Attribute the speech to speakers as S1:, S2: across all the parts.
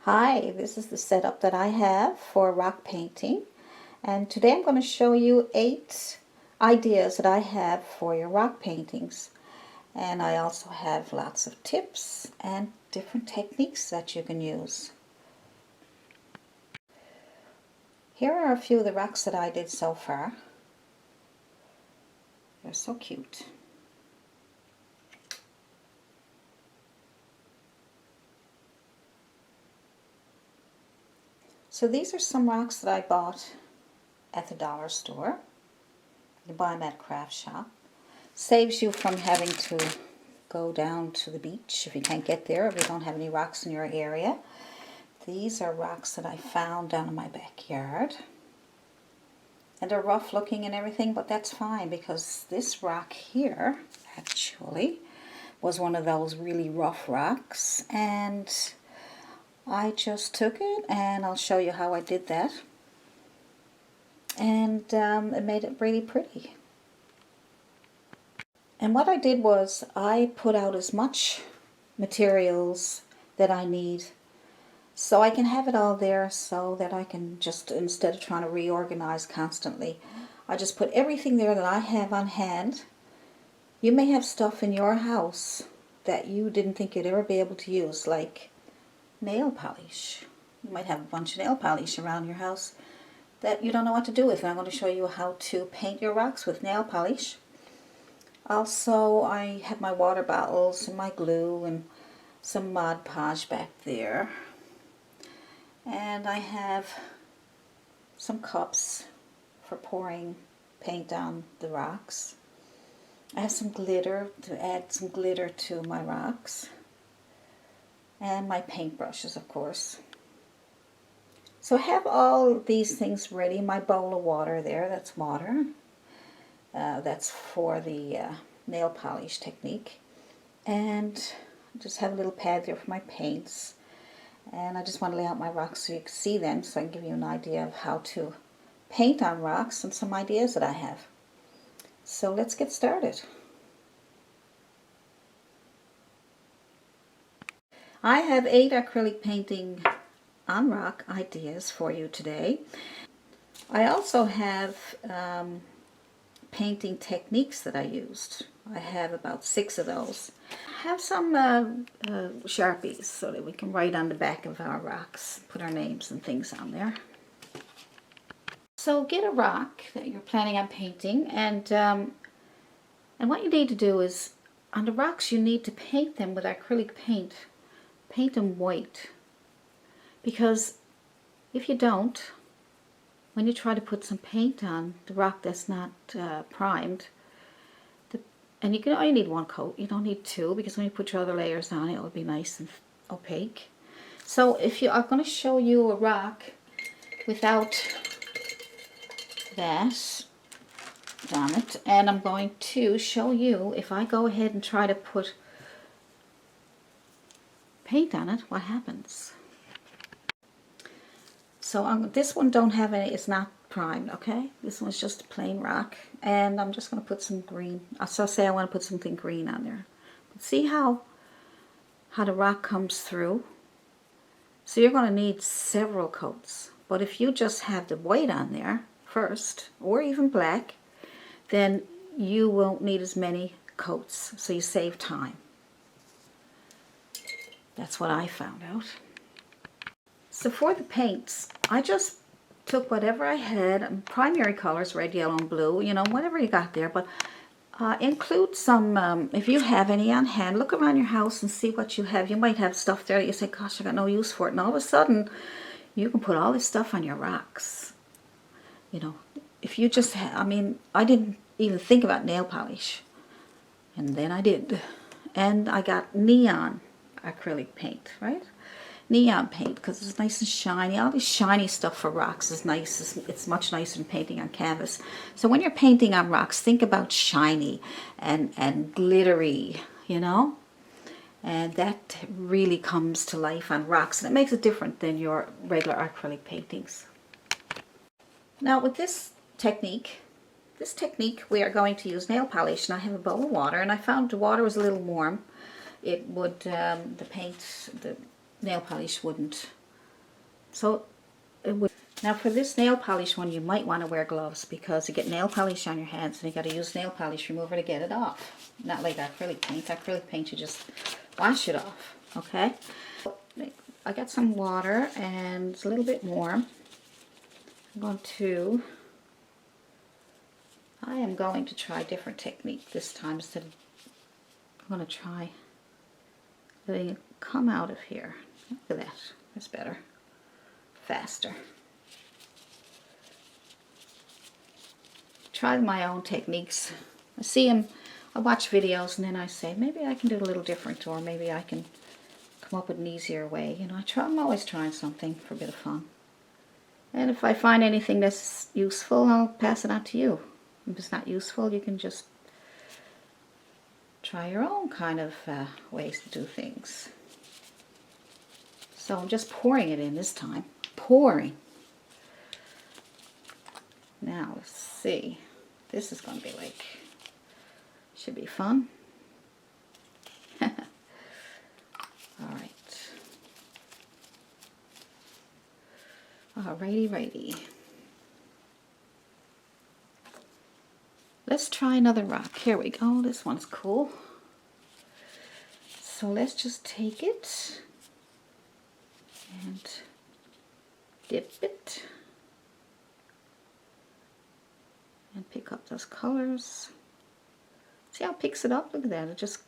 S1: Hi, this is the setup that I have for rock painting, and today I'm going to show you 8 ideas that I have for your rock paintings. And I also have lots of tips and different techniques that you can use. Here are a few of the rocks that I did so far. They're so cute. So these are some rocks that I bought at the dollar store. You buy them at a craft shop. Saves you from having to go down to the beach if you can't get there, if you don't have any rocks in your area. These are rocks that I found down in my backyard. And they're rough looking and everything, but that's fine because this rock here actually was one of those really rough rocks, and I just took it, and I'll show you how I did that. And it made it really pretty. And what I did was I put out as much materials that I need so I can have it all there, so that I can just, instead of trying to reorganize constantly, I just put everything there that I have on hand. You may have stuff in your house that you didn't think you'd ever be able to use, like nail polish. You might have a bunch of nail polish around your house that you don't know what to do with, and I'm going to show you how to paint your rocks with nail polish. Also, I have my water bottles and my glue and some Mod Podge back there. And I have some cups for pouring paint on the rocks. I have some glitter to add some glitter to my rocks. And my paintbrushes, of course. So I have all these things ready. My bowl of water there, that's water. That's for the nail polish technique. And I just have a little pad there for my paints. And I just want to lay out my rocks so you can see them, so I can give you an idea of how to paint on rocks and some ideas that I have. So let's get started. I have 8 acrylic painting on rock ideas for you today. I also have painting techniques that I used. I have about 6 of those. I have some Sharpies so that we can write on the back of our rocks, put our names and things on there. So get a rock that you're planning on painting, and what you need to do is, on the rocks you need to paint them with acrylic paint. Paint them white, because if you don't, when you try to put some paint on the rock that's not primed, and you can only need 1 coat, you don't need 2, because when you put your other layers on it will be nice and opaque. So if you are going to show you a rock without that on it, and I'm going to show you, if I go ahead and try to put paint on it, what happens. So this one don't have any, it's not primed, okay? This one's just a plain rock, and I'm just going to put some green. So say I want to put something green on there. See how the rock comes through? So you're going to need several coats. But if you just have the white on there first, or even black, then you won't need as many coats, so you save time. That's what I found out. So for the paints, I just took whatever I had, primary colors, red, yellow, and blue, you know, whatever you got there, but include some, if you have any on hand, look around your house and see what you have. You might have stuff there that you say, gosh, I got no use for it, and all of a sudden, you can put all this stuff on your rocks. You know, if you just have, I mean, I didn't even think about nail polish, and then I did. And I got neon acrylic paint, right? Neon paint, because it's nice and shiny. All this shiny stuff for rocks is nice. It's much nicer than painting on canvas. So when you're painting on rocks, think about shiny and glittery, you know? And that really comes to life on rocks, and it makes it different than your regular acrylic paintings. Now with this technique we are going to use nail polish, and I have a bowl of water, and I found the water was a little warm. It would, the nail polish wouldn't So it would. Now for this nail polish one, you might want to wear gloves because you get nail polish on your hands and you got to use nail polish remover to get it off. Not like acrylic paint. Acrylic paint, you just wash it off, okay? I got some water and it's a little bit warm. I am going to try a different technique this time. I'm going to try letting it come out of here. Look at that. That's better. Faster. Try my own techniques. I watch videos and then I say, maybe I can do it a little different, or maybe I can come up with an easier way. You know, I'm always trying something for a bit of fun. And if I find anything that's useful, I'll pass it on to you. If it's not useful, you can just try your own kind of ways to do things. So I'm just pouring it in this time. Pouring. Now, let's see. This is going to be like, should be fun. Alright. Alrighty. Let's try another rock. Here we go. This one's cool. So let's just take it and dip it and pick up those colors. See how it picks it up? Look at that. It just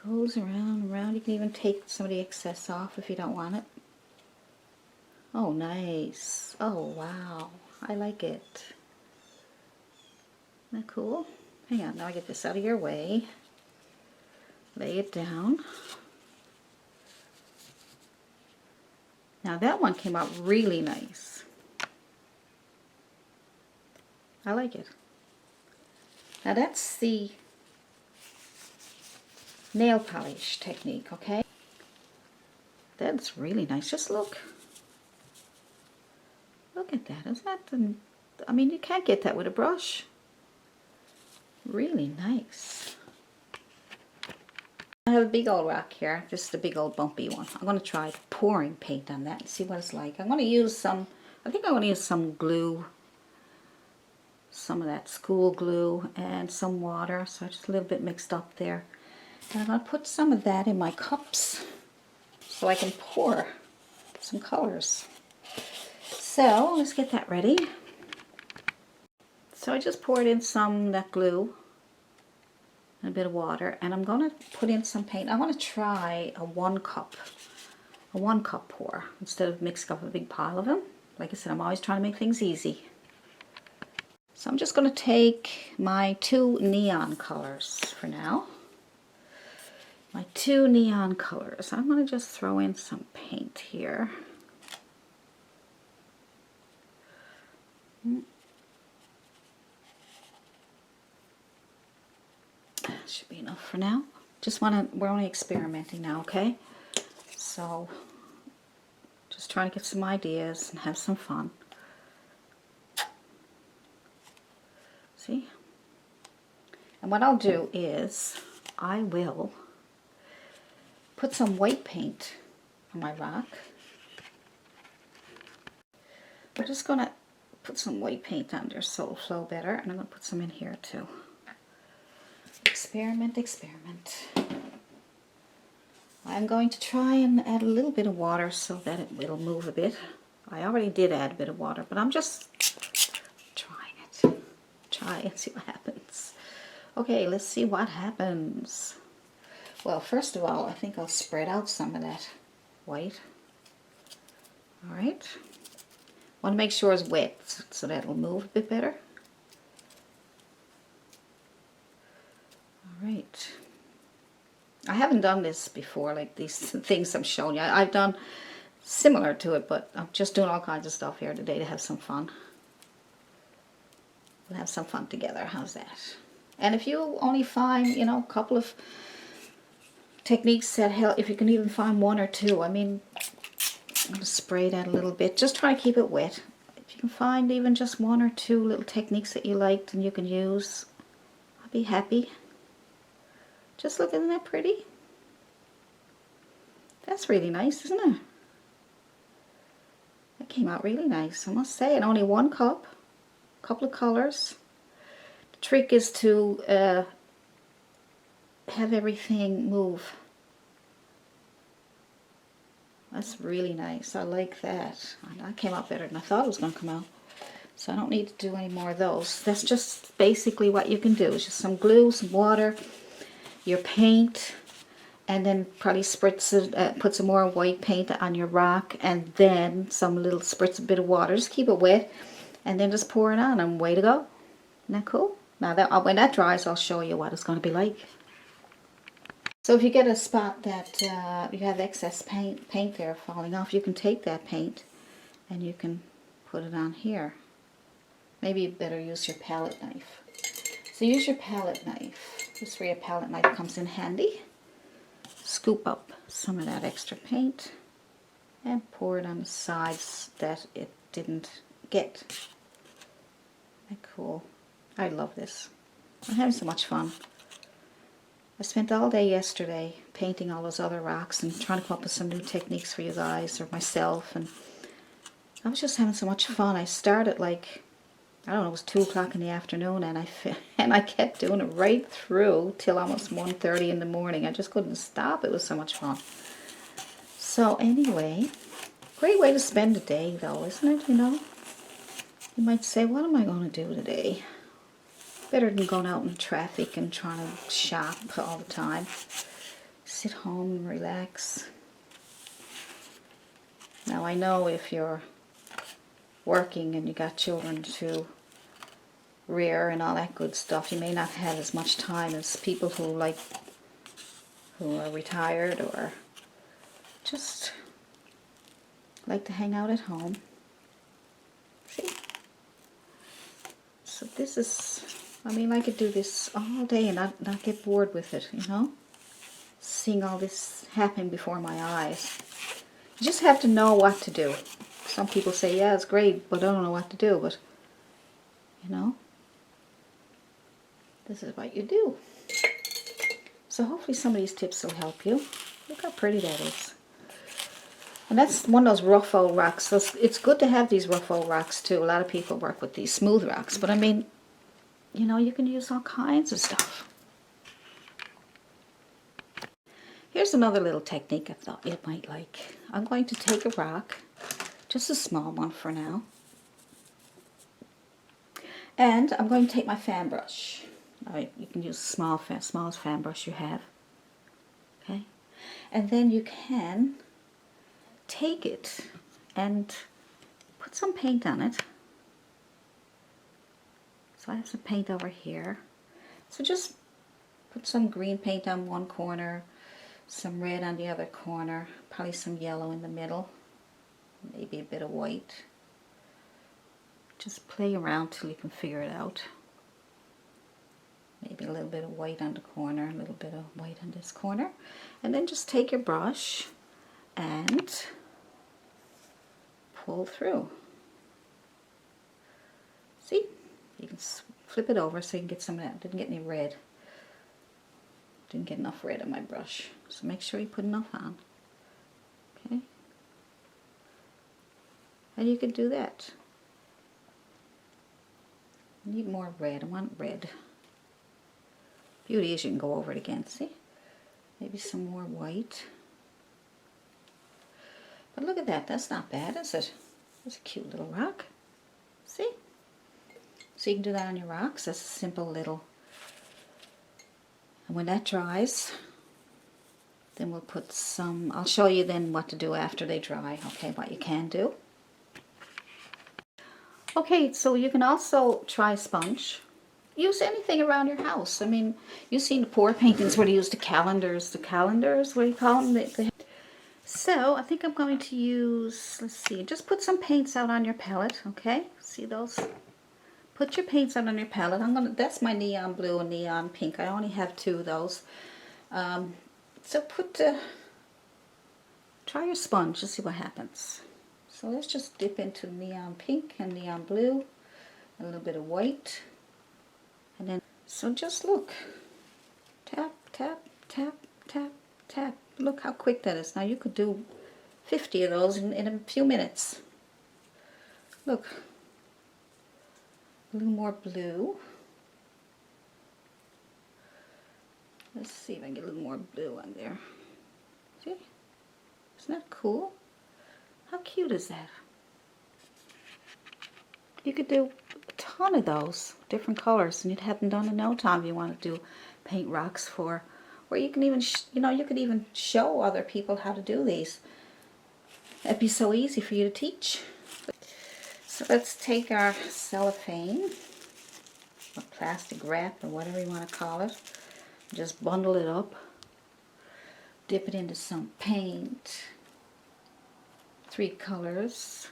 S1: goes around and around. You can even take some of the excess off if you don't want it. Oh, nice. Oh, wow. I like it. Isn't that cool? Hang on, now I get this out of your way. Lay it down. Now that one came out really nice. I like it. Now that's the nail polish technique, okay? That's really nice. Just look. Look at that. Isn't that I mean, you can't get that with a brush. Really nice. I have a big old rock here, just a big old bumpy one. I'm going to try pouring paint on that and see what it's like. I'm going to use some, I think I'm going to use some glue, some of that school glue and some water, so just a little bit mixed up there. And I'm going to put some of that in my cups so I can pour some colors. So let's get that ready. So I just poured in some of that glue and a bit of water, and I'm going to put in some paint. I want to try a one cup pour instead of mixing up a big pile of them. Like I said, I'm always trying to make things easy. So I'm just going to take my 2 neon colors for now. My 2 neon colors. I'm going to just throw in some paint here. Should be enough for now. We're only experimenting now, okay? So, just trying to get some ideas and have some fun. See? And what I'll do is, I will put some white paint on my rock. We're just going to put some white paint on there so it'll flow better, and I'm going to put some in here too. Experiment. I'm going to try and add a little bit of water so that it'll move a bit. I already did add a bit of water, but I'm just trying it. Try and see what happens. Okay, let's see what happens. Well, first of all, I think I'll spread out some of that white. Alright. Want to make sure it's wet so that it'll move a bit better. Alright. I haven't done this before, like these things I'm showing you. I've done similar to it, but I'm just doing all kinds of stuff here today to have some fun. We'll have some fun together. How's that? And if you only find, you know, a couple of techniques that help, if you can even find 1 or 2, I mean, I'm going to spray that a little bit. Just try to keep it wet. If you can find even just 1 or 2 little techniques that you liked and you can use, I'll be happy. Just look, isn't that pretty? That's really nice, isn't it? That came out really nice, I must say. And only one cup, a couple of colors. The trick is to have everything move. That's really nice. I like that. That came out better than I thought it was going to come out. So I don't need to do any more of those. That's just basically what you can do. It's just some glue, some water, your paint, and then probably spritz it, put some more white paint on your rock, and then some little spritz a bit of water. Just keep it wet, and then just pour it on, and way to go. Isn't that cool? Now that when that dries, I'll show you what it's going to be like. So if you get a spot that you have excess paint there falling off, you can take that paint and you can put it on here. Maybe you better use your palette knife. So use your palette knife. This is where your palette knife comes in handy. Scoop up some of that extra paint and pour it on the sides that it didn't get. Isn't that cool? I love this. I'm having so much fun. I spent all day yesterday painting all those other rocks and trying to come up with some new techniques for you guys or myself, and I was just having so much fun. I started like, I don't know, it was 2 o'clock in the afternoon, and I kept doing it right through till almost 1:30 in the morning. I just couldn't stop. It was so much fun. So anyway, great way to spend a day though, isn't it? You know, you might say, what am I going to do today? Better than going out in traffic and trying to shop all the time. Sit home and relax. Now I know if you're working and you got children to rear and all that good stuff, you may not have as much time as people who are retired or just like to hang out at home. See? So this is, I mean, I could do this all day and not get bored with it, you know? Seeing all this happen before my eyes. You just have to know what to do. Some people say, yeah, it's great, but I don't know what to do. But, you know, this is what you do. So hopefully some of these tips will help you. Look how pretty that is. And that's one of those rough old rocks. So it's good to have these rough old rocks too. A lot of people work with these smooth rocks. But I mean, you know, you can use all kinds of stuff. Here's another little technique I thought you might like. I'm going to take a rock, just a small one for now, and I'm going to take my fan brush. You can use the smallest fan brush you have. Okay, and then you can take it and put some paint on it. So I have some paint over here. So just put some green paint on one corner, some red on the other corner, probably some yellow in the middle, maybe a bit of white. Just play around till you can figure it out. Maybe a little bit of white on the corner, a little bit of white on this corner. And then just take your brush and pull through. See? You can flip it over so you can get some of that. Didn't get any red. Didn't get enough red on my brush. So make sure you put enough on. Okay? And you can do that. I need more red. I want red. Beauty is you can go over it again. See? Maybe some more white. But look at that. That's not bad, is it? That's a cute little rock. See? So you can do that on your rocks. That's a simple little. And when that dries, then we'll put some, I'll show you then what to do after they dry, okay, what you can do. Okay, so you can also try sponge. Use anything around your house. I mean, you've seen the pour paintings where they use the calendars, what do you call them? So I think I'm going to use, let's see, just put some paints out on your palette, okay? See those? Put your paints out on your palette. That's my neon blue and neon pink. I only have 2 of those. So try your sponge to see what happens. So let's just dip into neon pink and neon blue, a little bit of white, and then, so just look. Tap, tap, tap, tap, tap. Look how quick that is. Now you could do 50 of those in a few minutes. Look, a little more blue. Let's see if I can get a little more blue on there. See? Isn't that cool? How cute is that? You could do a ton of those, different colors, and you'd have them done in no time if you want to do paint rocks for, or you can even, you could even show other people how to do these. That'd be so easy for you to teach. So let's take our cellophane, or plastic wrap, or whatever you want to call it. Just bundle it up. Dip it into some paint. 3 colors.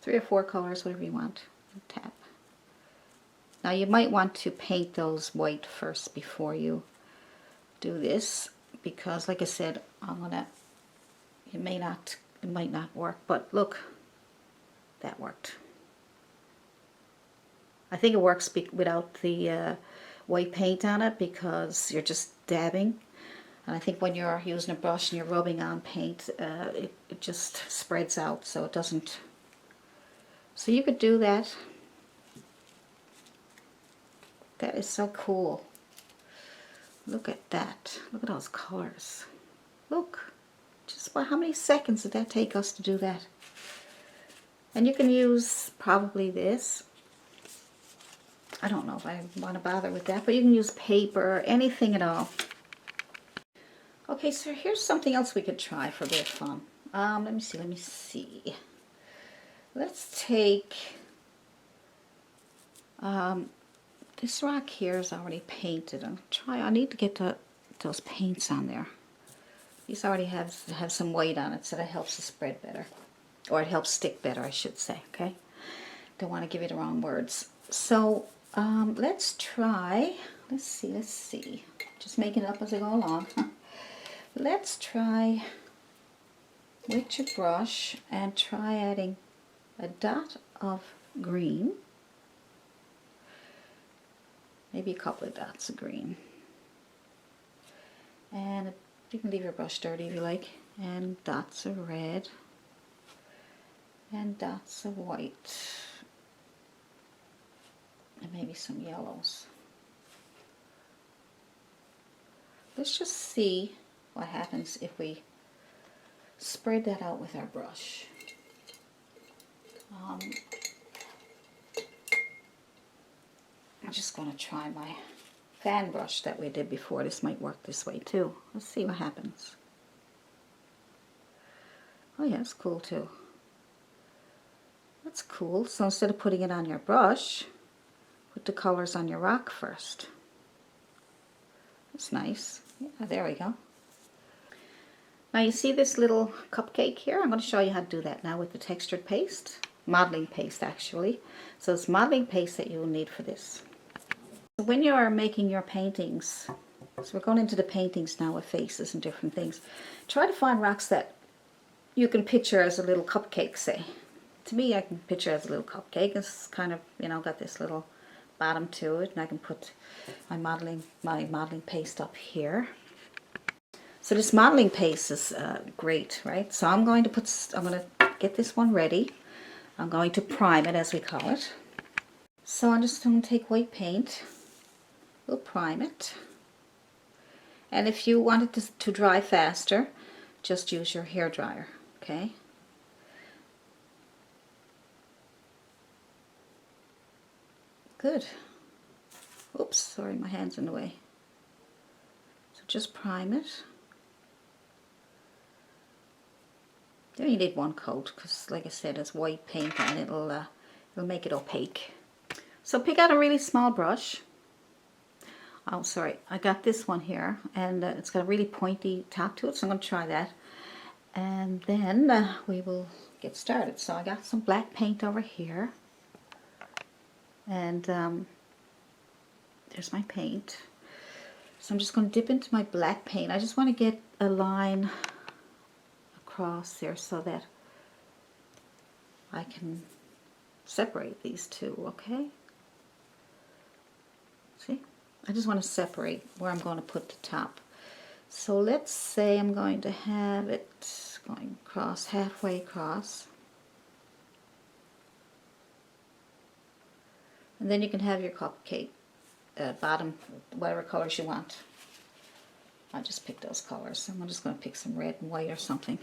S1: 3 or 4 colors, whatever you want. Tap. Now you might want to paint those white first before you do this, because like I said, it might not work, but look, that worked. I think it works without the white paint on it, because you're just dabbing. And I think when you're using a brush and you're rubbing on paint, it just spreads out, so it doesn't. So you could do that. That is so cool. Look at that. Look at those colors. Look. Just about how many seconds did that take us to do that? And you can use probably this. I don't know if I want to bother with that, but you can use paper, anything at all. Okay, so here's something else we could try for a bit of fun. Let me see. Let's take, this rock here is already painted. I need to get those paints on there. These already have some white on it, so that helps it spread better. Or it helps stick better, I should say, okay? Don't want to give you the wrong words. So, let's try, let's see. Just making it up as I go along. Let's try with your brush and try adding a dot of green. Maybe a couple of dots of green. And you can leave your brush dirty if you like. And dots of red. And dots of white. And maybe some yellows. Let's just see what happens if we spread that out with our brush. I'm just going to try my fan brush that we did before. This might work this way too. Let's see what happens. Oh yeah, it's cool too. That's cool. So instead of putting it on your brush, put the colors on your rock first. That's nice. Yeah, there we go. Now you see this little cupcake here? I'm going to show you how to do that now with the textured paste. Modeling paste actually. So it's modeling paste that you will need for this. So when you are making your paintings, so we're going into the paintings now with faces and different things, try to find rocks that you can picture as a little cupcake, say. To me, I can picture as a little cupcake. It's kind of, got this little bottom to it, and I can put my modeling paste up here. So this modeling paste is great, right? So I'm going to get this one ready. I'm going to prime it, as we call it. So I'm just going to take white paint. We'll prime it. And if you want it to dry faster, just use your hair dryer, okay? Good. Oops, sorry, my hand's in the way. So just prime it. You only need one coat because, like I said, it's white paint and it'll make it opaque. So pick out a really small brush. Oh, sorry, I got this one here, and it's got a really pointy top to it, so I'm going to try that. And then we will get started. So I got some black paint over here, and there's my paint. So I'm just going to dip into my black paint. I just want to get a line across there so that I can separate these two, okay? See? I just want to separate where I'm going to put the top. So let's say I'm going to have it Just going across, halfway across. And then you can have your cupcake bottom, whatever colors you want. I just picked those colors. I'm just going to pick some red and white or something.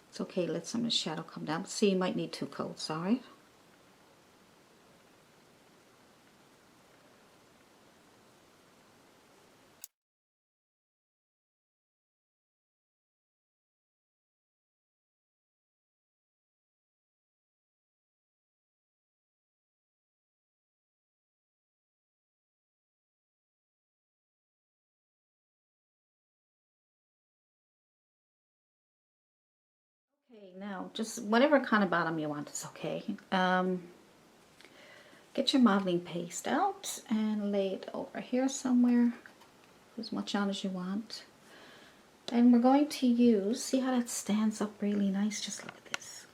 S1: It's okay, let some of the shadow come down. See, you might need 2 coats, alright? Okay, now just whatever kind of bottom you want is okay. Get your modeling paste out and lay it over here somewhere. Put as much on as you want. And we're going to use, see how that stands up really nice? Just look at this.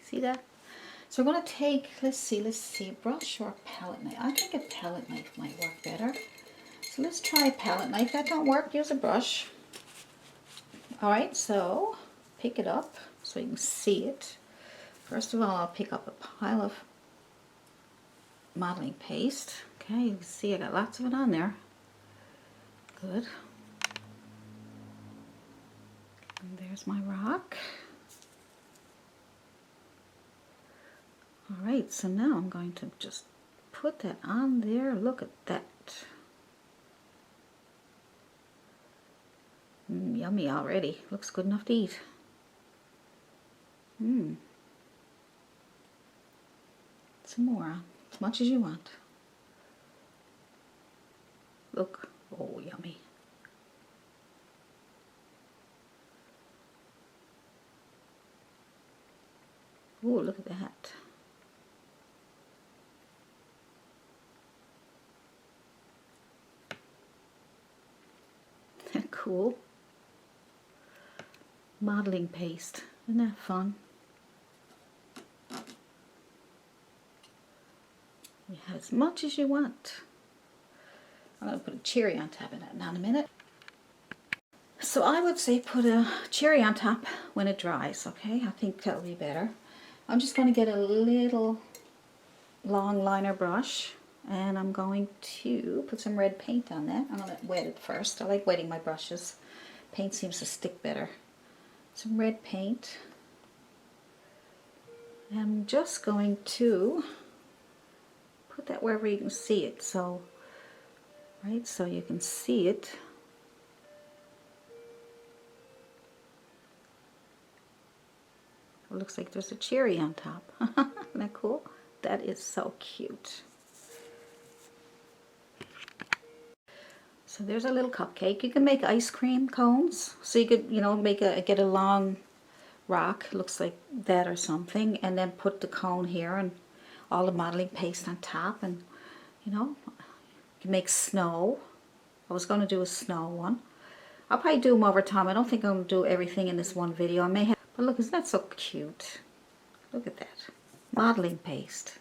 S1: See that? So we're going to take, let's see, a brush or a palette knife. I think a palette knife might work better. So let's try a palette knife. If that don't work, use a brush. Alright, so pick it up so you can see it. First of all, I'll pick up a pile of modeling paste. Okay, you can see I got lots of it on there. Good. And there's my rock. Alright, so now I'm going to just put that on there. Look at that. Yummy already. Looks good enough to eat. Some more on, as much as you want. Look. Oh, yummy. Oh, look at that. Isn't that cool? Modeling paste. Isn't that fun? You have as much as you want. I'm going to put a cherry on top of that now in a minute. So I would say put a cherry on top when it dries, okay? I think that'll be better. I'm just going to get a little long liner brush and I'm going to put some red paint on that. I'm going to wet it first. I like wetting my brushes. Paint seems to stick better. Some red paint. And I'm just going to put that wherever you can see it. So, right, so you can see it. It looks like there's a cherry on top. Isn't that cool? That is so cute. So there's a little cupcake. You can make ice cream cones. So you could, you know, get a long rock, looks like that or something, and then put the cone here and all the modeling paste on top, and you know, you can make snow. I was going to do a snow one. I'll probably do them over time. I don't think I'm going to do everything in this one video. I may have, but look, isn't that so cute? Look at that. Modeling paste.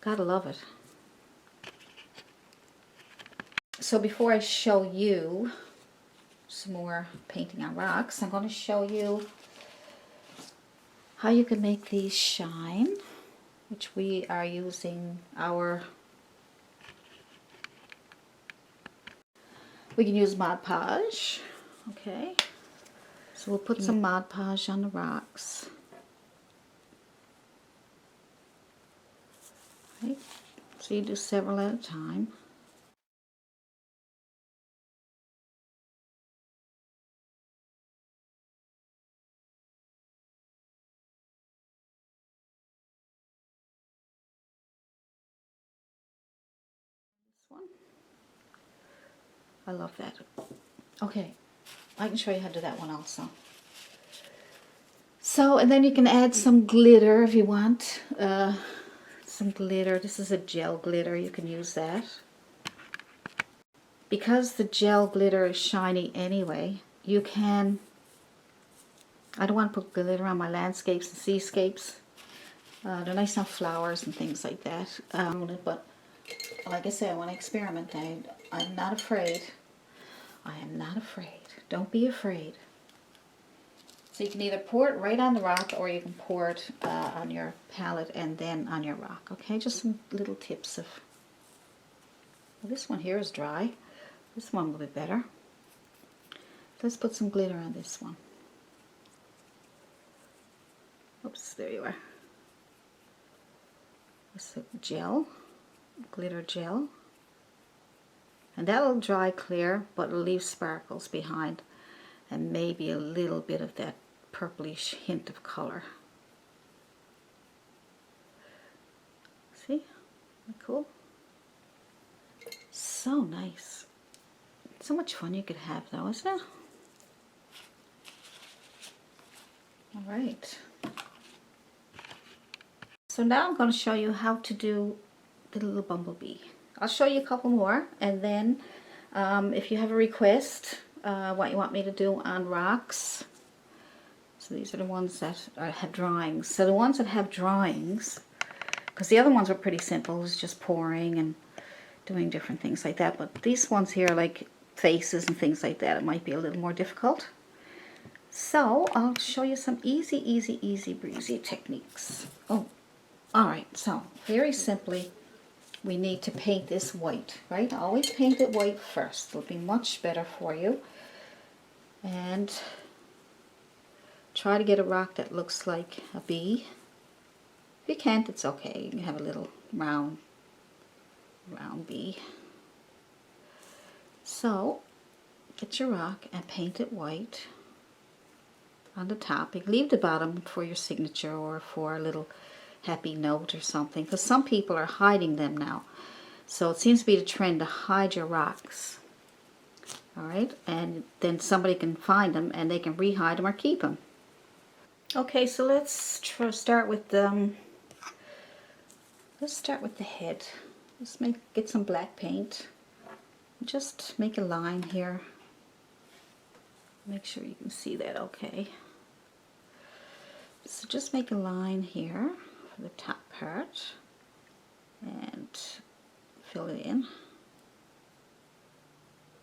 S1: Gotta love it. So before I show you some more painting on rocks, I'm going to show you how you can make these shine, which we are using we can use Mod Podge. Okay, so we'll put some Mod Podge on the rocks. Right. So you do several at a time. One. I love that. Okay, I can show you how to do that one also. So, and then you can add some glitter if you want. Some glitter. This is a gel glitter. You can use that. Because the gel glitter is shiny anyway, you can... I don't want to put glitter on my landscapes and seascapes. They're nice enough flowers and things like that. But like I said, I want to experiment. I'm not afraid. I am not afraid. Don't be afraid. So you can either pour it right on the rock or you can pour it on your palette and then on your rock. Okay, just some little tips of... Well, this one here is dry. This one will be better. Let's put some glitter on this one. Oops, there you are. It's a gel, glitter gel. And that'll dry clear, but it'll leave sparkles behind. And maybe a little bit of that purplish hint of color. See? Isn't that cool? So nice. So much fun you could have though, isn't it? Alright. So now I'm going to show you how to do the little bumblebee. I'll show you a couple more, and then if you have a request, what you want me to do on rocks. So these are the ones that have drawings. So the ones that have drawings, because the other ones were pretty simple, it was just pouring and doing different things like that. But these ones here, like faces and things like that, it might be a little more difficult. So I'll show you some easy breezy techniques. Oh, alright, so very simply, we need to paint this white, right? Always paint it white first. It'll be much better for you. And try to get a rock that looks like a bee. If you can't, it's okay. You can have a little round bee. So, get your rock and paint it white on the top. You can leave the bottom for your signature or for a little happy note or something, because some people are hiding them now. So it seems to be the trend to hide your rocks. Alright, and then somebody can find them and they can re-hide them or keep them. Okay, so let's start with the head. Let's get some black paint. Just make a line here. Make sure you can see that okay. So just make a line here for the top part and fill it in.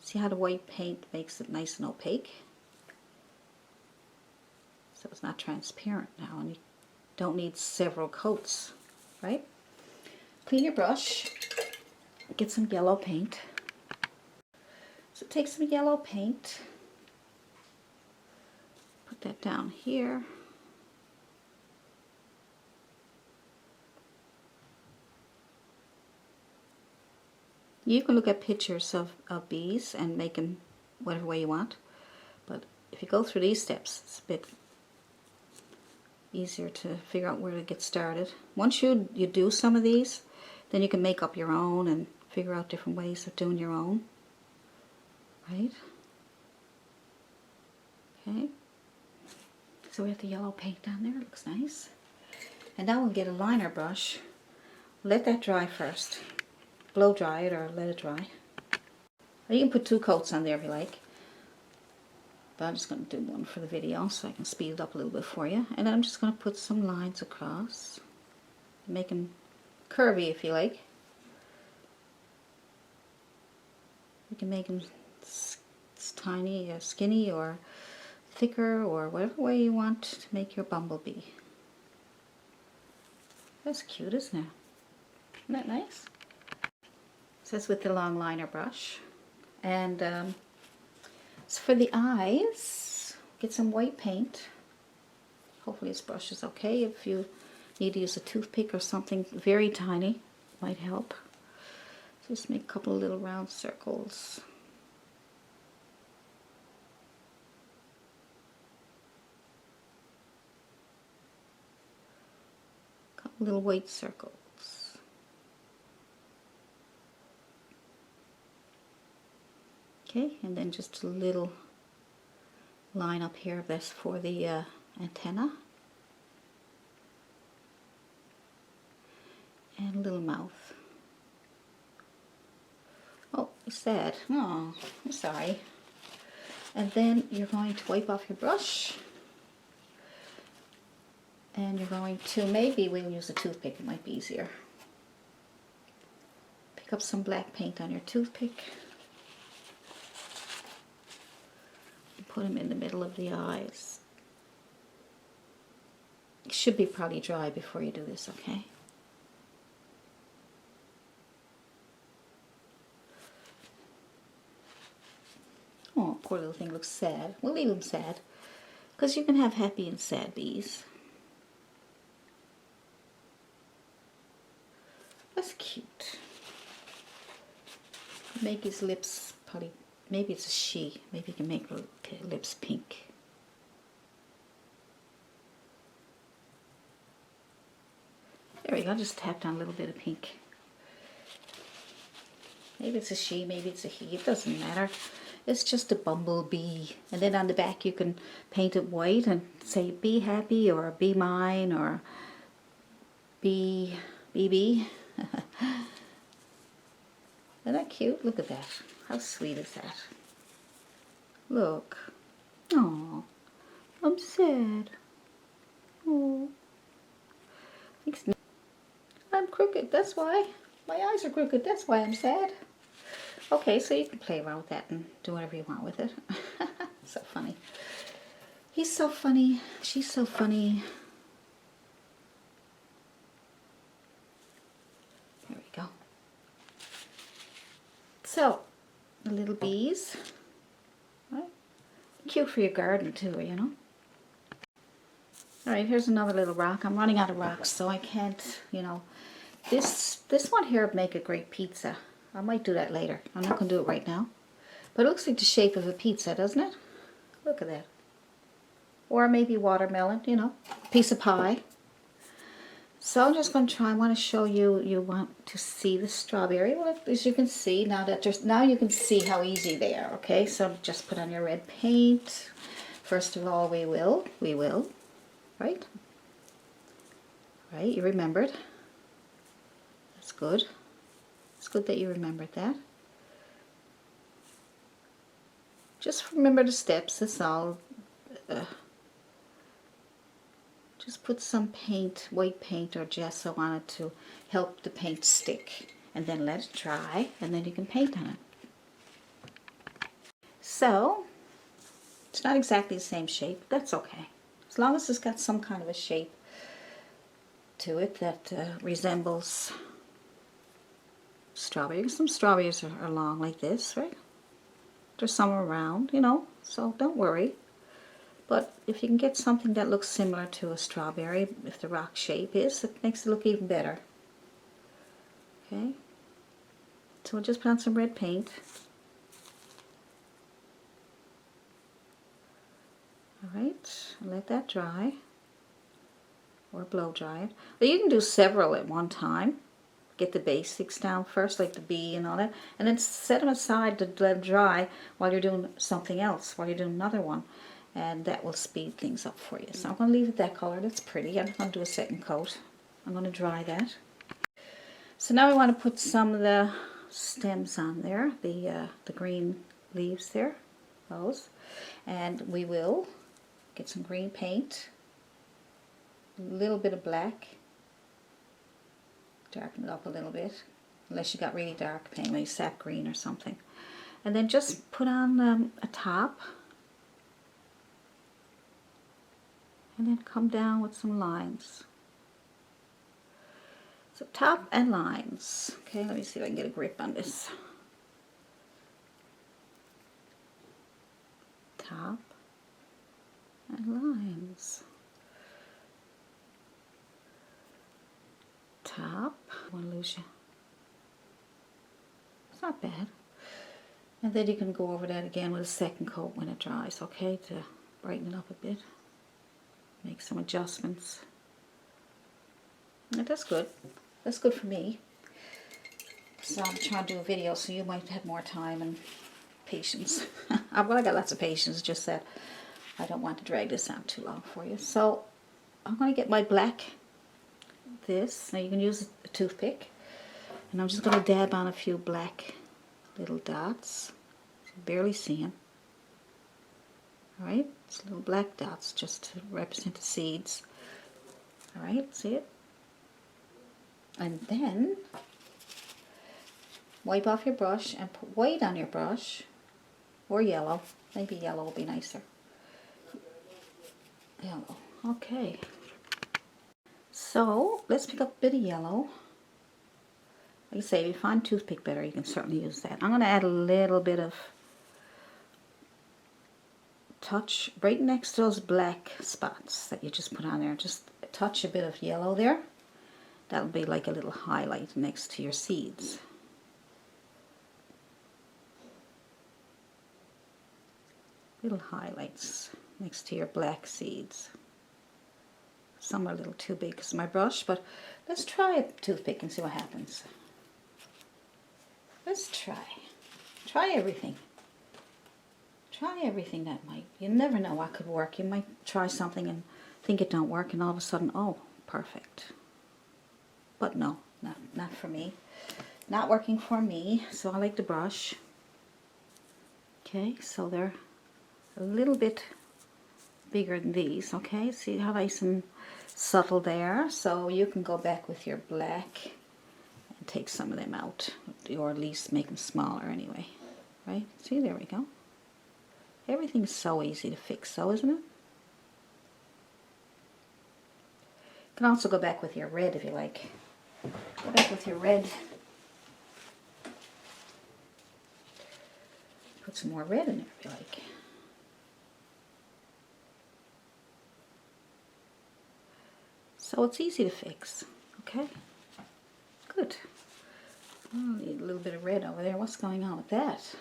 S1: See how the white paint makes it nice and opaque? So it's not transparent now, and you don't need several coats, right? Clean your brush, get some yellow paint. So take some yellow paint, put that down here. You can look at pictures of bees and make them whatever way you want, but if you go through these steps, it's a bit easier to figure out where to get started. Once you do some of these, then you can make up your own and figure out different ways of doing your own, right? Okay, so we have the yellow paint down there, it looks nice. And now we'll get a liner brush, let that dry first. Blow dry it or let it dry. Or you can put 2 coats on there if you like. But I'm just going to do one for the video so I can speed it up a little bit for you. And then I'm just going to put some lines across. Make them curvy if you like. You can make them tiny or skinny or thicker or whatever way you want to make your bumblebee. That's cute, isn't it? Isn't that nice? So that's with the long liner brush. And so for the eyes, get some white paint. Hopefully this brush is okay. If you need to use a toothpick or something very tiny, might help. Just make a couple of little round circles. Couple little white circles. Okay, and then just a little line up here, that's for the antenna. And a little mouth. Oh, it's sad. Oh, I'm sorry. And then you're going to wipe off your brush. And you're going to, maybe we can use a toothpick, it might be easier. Pick pick up some black paint on your toothpick. And put them in the middle of the eyes. It should be probably dry before you do this, okay? Oh, poor little thing looks sad. We'll leave him sad, because you can have happy and sad bees. That's cute. Make his lips probably, maybe it's a she. Maybe you can make her lips pink. There we go, just tapped on a little bit of pink. Maybe it's a she, maybe it's a he, it doesn't matter. It's just a bumblebee. And then on the back you can paint it white and say be happy or be mine or be BB. Isn't that cute? Look at that. How sweet is that? Look. Oh, I'm sad. Oh. I'm crooked, that's why. My eyes are crooked, that's why I'm sad. Okay, so you can play around with that and do whatever you want with it. So funny. He's so funny. She's so funny. There we go. So, the little bees. Right? Cute for your garden too, you know. Alright, here's another little rock. I'm running out of rocks, so I can't, you know. This one here would make a great pizza. I might do that later. I'm not going to do it right now. But it looks like the shape of a pizza, doesn't it? Look at that. Or maybe watermelon, you know, piece of pie. So I'm just going to try. I want to show you. You want to see the strawberry. Well, as you can see now now you can see how easy they are. Okay, so just put on your red paint. First of all, we will, right? Right. You remembered. That's good. It's good that you remembered that. Just remember the steps. That's all. Just put some paint, white paint or gesso on it to help the paint stick. And then let it dry, and then you can paint on it. So, it's not exactly the same shape. That's okay. As long as it's got some kind of a shape to it that resembles strawberries. Some strawberries are long like this, right? There's some around, you know, so don't worry. But if you can get something that looks similar to a strawberry, if the rock shape is, it makes it look even better. Okay, so we'll just put on some red paint. Alright, let that dry, or blow dry it. But you can do several at one time. Get the basics down first, like the bee and all that, and then set them aside to let them dry while you're doing something else, while you're doing another one, and that will speed things up for you. So I'm going to leave it that color. That's pretty. I'm going to do a second coat. I'm going to dry that. So now I want to put some of the stems on there, the green leaves there, those, and we will get some green paint, a little bit of black. Darken it up a little bit, unless you got really dark paint, like sap green or something. And then just put on a top, and then come down with some lines. So top and lines. Okay, let me see if I can get a grip on this. Top and lines. Top. I want to lose you. It's not bad. And then you can go over that again with a second coat when it dries, okay, to brighten it up a bit. Make some adjustments. And that's good. That's good for me. So I'm trying to do a video, so you might have more time and patience. Well, I got lots of patience, just that I don't want to drag this out too long for you. So I'm going to get my black. This. Now you can use a toothpick, and I'm just going to dab on a few black little dots. You can barely see them. Alright, it's little black dots just to represent the seeds. Alright, see it? And then wipe off your brush and put white on your brush, or yellow. Maybe yellow will be nicer. Yellow. Okay. So let's pick up a bit of yellow. Like I say, if you find toothpick better, you can certainly use that. I'm going to add a little bit of touch right next to those black spots that you just put on there. Just touch a bit of yellow there. That'll be like a little highlight next to your seeds. Little highlights next to your black seeds. Some are a little too big because of my brush, but let's try a toothpick and see what happens. Let's try. Try everything. Try everything that might. You never know what could work. You might try something and think it don't work, and all of a sudden, oh, perfect. But no, not for me. Not working for me, so I like the brush. Okay, so they're a little bit bigger than these, okay? See how nice and subtle they are? So you can go back with your black and take some of them out, or at least make them smaller anyway, right? See, there we go. Everything's so easy to fix, so isn't it? You can also go back with your red if you like. Go back with your red. Put some more red in there if you like. So it's easy to fix, okay? Good. Oh, need a little bit of red over there. What's going on with that?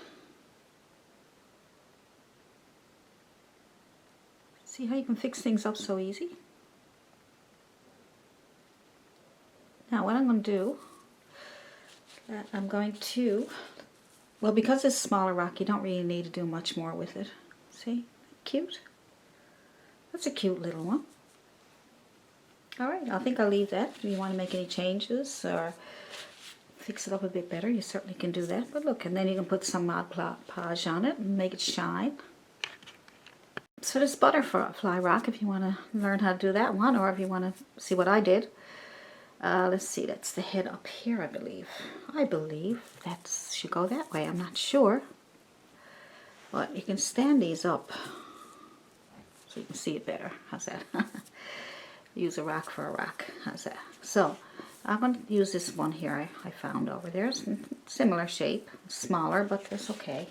S1: See how you can fix things up so easy? Now what I'm going to do, I'm going to, well, because it's smaller rock, you don't really need to do much more with it. See? Cute? That's a cute little one. Alright, I think I'll leave that. If you want to make any changes or fix it up a bit better, you certainly can do that. But look, and then you can put some Mod Podge on it and make it shine. So this butterfly rock, if you want to learn how to do that one, or if you want to see what I did. Let's see, that's the head up here, I believe. I believe that should go that way. I'm not sure. But you can stand these up so you can see it better. How's that? Use a rock for a rock. How's that? So I'm going to use this one here I found over there. It's similar shape, smaller, but that's okay.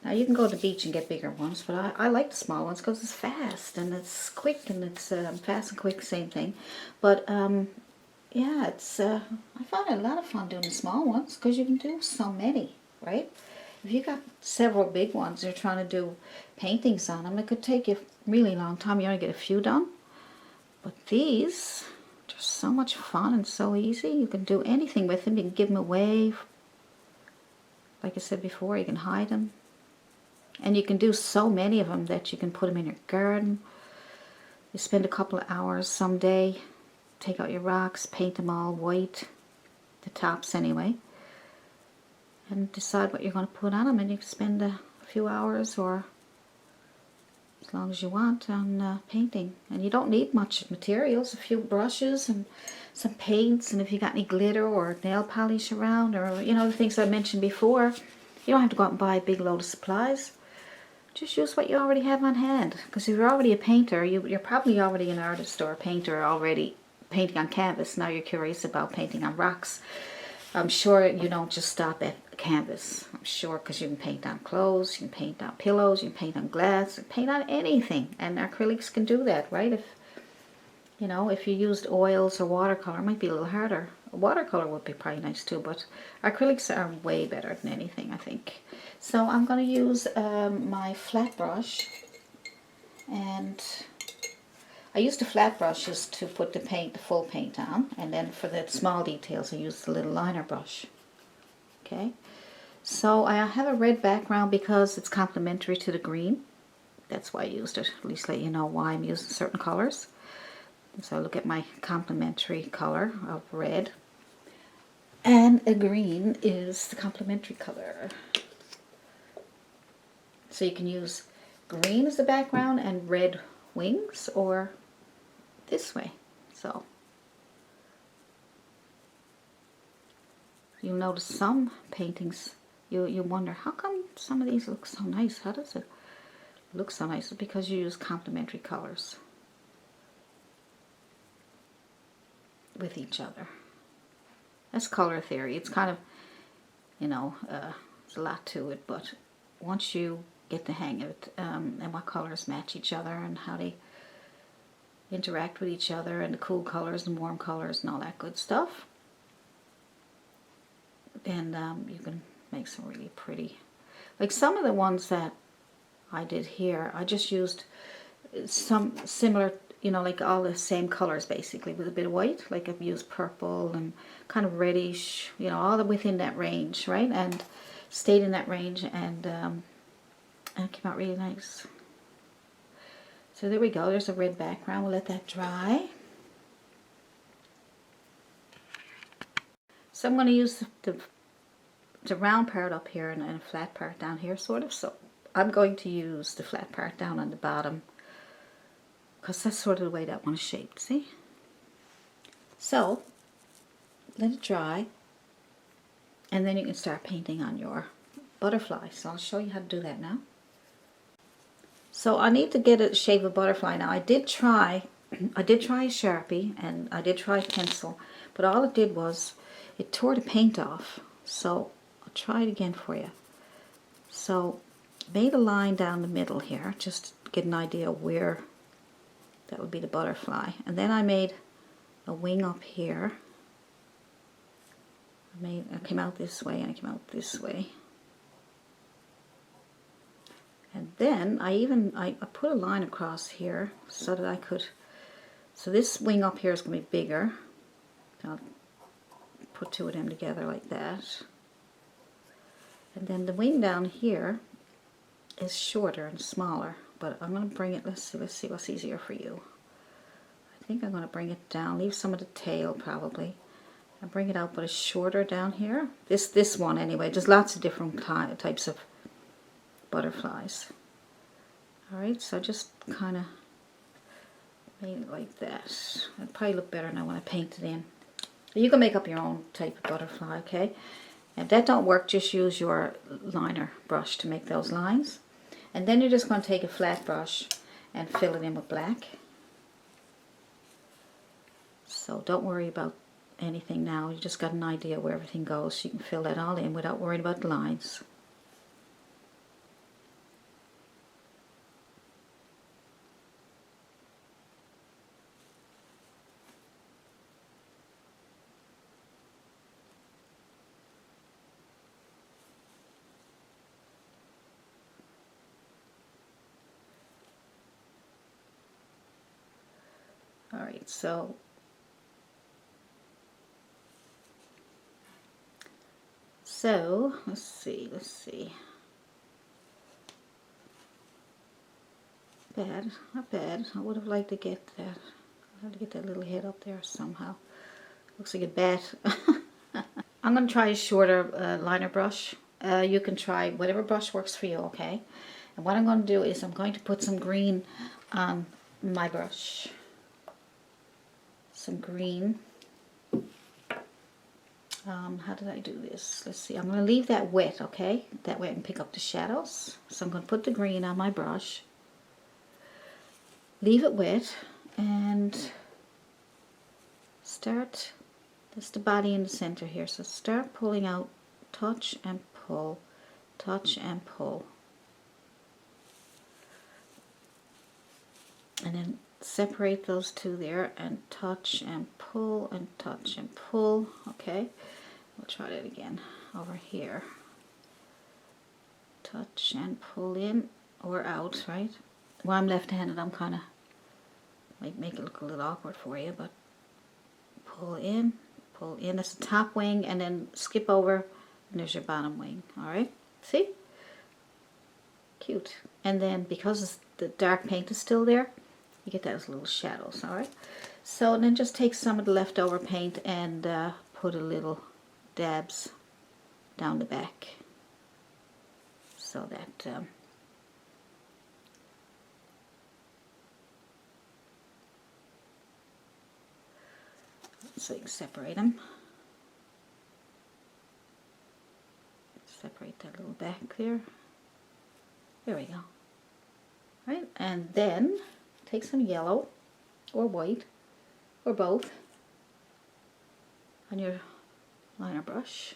S1: Now you can go to the beach and get bigger ones, but I like the small ones because it's fast and it's quick, and it's fast and quick, same thing. But yeah, it's I find it a lot of fun doing the small ones because you can do so many, right? If you got several big ones you're trying to do paintings on them, it could take you a really long time. You only get a few done. But these are just so much fun and so easy. You can do anything with them. You can give them away. Like I said before, you can hide them. And you can do so many of them that you can put them in your garden. You spend a couple of hours someday, take out your rocks, paint them all white, the tops anyway, and decide what you're going to put on them. And you can spend a few hours or as long as you want on painting. And you don't need much materials, a few brushes and some paints, and if you got any glitter or nail polish around, or you know, the things I mentioned before. You don't have to go out and buy a big load of supplies. Just use what you already have on hand, because if you're already a painter, you're probably already an artist or a painter already painting on canvas. Now you're curious about painting on rocks. I'm sure you don't just stop at canvas. I'm sure, because you can paint on clothes, you can paint on pillows, you can paint on glass, you can paint on anything, and acrylics can do that, right? If you know, if you used oils or watercolor, it might be a little harder. Watercolor would be probably nice too, but acrylics are way better than anything, I think. So I'm going to use my flat brush, and I use the flat brushes to put the paint, the full paint on, and then for the small details I use the little liner brush. Okay, so I have a red background because it's complementary to the green. That's why I used it, at least let you know why I'm using certain colors. So look at my complementary color of red, and a green is the complementary color. So you can use green as the background and red wings, or this way. So you'll notice some paintings, you wonder, how come some of these look so nice? How does it look so nice? It's because you use complementary colors with each other. That's color theory. It's kind of, you know, there's a lot to it, but once you get the hang of it, and what colors match each other and how they interact with each other, and the cool colors and warm colors and all that good stuff, and you can make some really pretty, like some of the ones that I did here, I just used some similar, you know, like all the same colors basically with a bit of white. Like I've used purple and kind of reddish, you know, all within that range, right? And stayed in that range, and it came out really nice. So there we go, there's a red background. We'll let that dry. So I'm going to use the round part up here and a flat part down here, sort of. So I'm going to use the flat part down on the bottom, because that's sort of the way that one is shaped, see? So let it dry, and then you can start painting on your butterfly. So I'll show you how to do that now. So I need to get a shape of butterfly now. I did try a Sharpie, and I did try a pencil, but all it did was it tore the paint off. So I'll try it again for you. So made a line down the middle here, just to get an idea where that would be the butterfly. And then I made a wing up here. I came out this way and I came out this way. And then I put a line across here so that I could, so this wing up here is going to be bigger. I'll put two of them together like that. And then the wing down here is shorter and smaller, but I'm going to bring it, let's see what's easier for you. I think I'm going to bring it down, leave some of the tail probably, and bring it out, but it's shorter down here. This one anyway, there's lots of different types of butterflies. Alright, so just kind of made it like that. It'll probably look better now when I paint it in. You can make up your own type of butterfly, okay? If that don't work, just use your liner brush to make those lines. And then you're just going to take a flat brush and fill it in with black. So don't worry about anything now. You just got an idea where everything goes, so you can fill that all in without worrying about the lines. Alright, so let's see. Bad, not bad. I would have liked to get that. I had to get that little head up there somehow. Looks like a bat. I'm going to try a shorter liner brush. You can try whatever brush works for you, okay? And what I'm going to do is I'm going to put some green on my brush. Some green. How did I do this? Let's see. I'm going to leave that wet, okay? That way I can pick up the shadows. So I'm going to put the green on my brush. Leave it wet and start. That's the body in the center here. So start pulling out, touch and pull, touch and pull. And then separate those two there and touch and pull and touch and pull. Okay, we'll try that again over here. Touch and pull in or out, right? Well, I'm left-handed, I'm kind of might make it look a little awkward for you, but pull in, that's the top wing, and then skip over and there's your bottom wing. Alright, see? Cute. And then because the dark paint is still there, you get those little shadows. Alright, so then just take some of the leftover paint and put a little dabs down the back so that so you can separate them. separate that little back there. There we go. Right, and then take some yellow or white or both on your liner brush.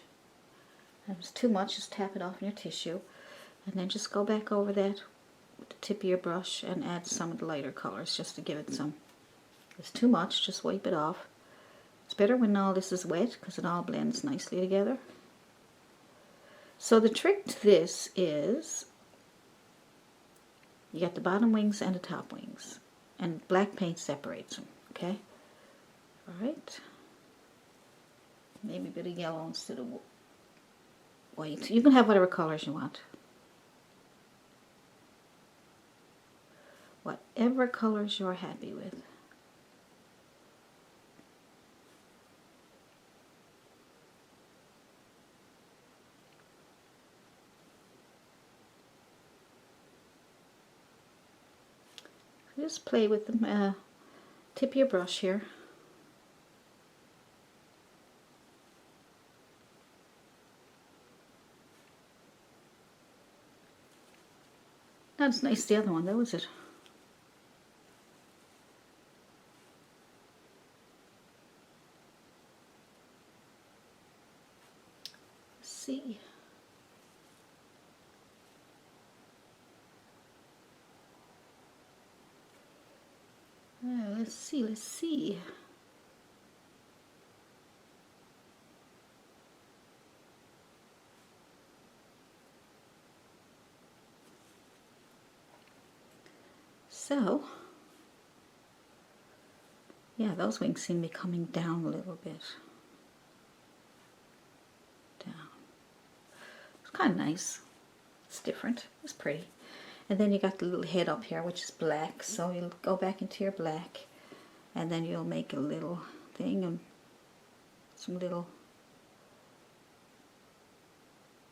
S1: If it's too much, just tap it off in your tissue, and then just go back over that with the tip of your brush and add some of the lighter colors just to give it some. If it's too much, just wipe it off. It's better when all this is wet because it all blends nicely together. So the trick to this is you got the bottom wings and the top wings, and black paint separates them, okay? Alright. Maybe a bit of yellow instead of white. You can have whatever colors you want. Whatever colors you're happy with. Just play with the tip of your brush here. Not as nice as the other one though, is it? Let's see. Let's see. So, yeah, those wings seem to be coming down a little bit. Down. It's kind of nice. It's different. It's pretty. And then you got the little head up here, which is black. So you'll go back into your black, and then you'll make a little thing and some little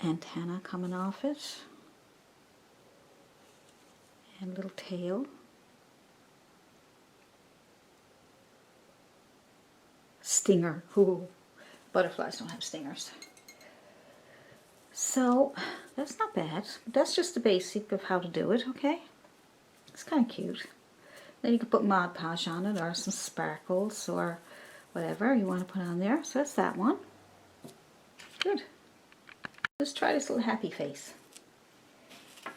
S1: antenna coming off it, and a little tail. Stinger. Ooh. Butterflies don't have stingers. So that's not bad. That's just the basic of how to do it, okay? It's kind of cute. Then you can put Mod Podge on it, or some sparkles, or whatever you want to put on there. So that's that one. Good. Let's try this little happy face.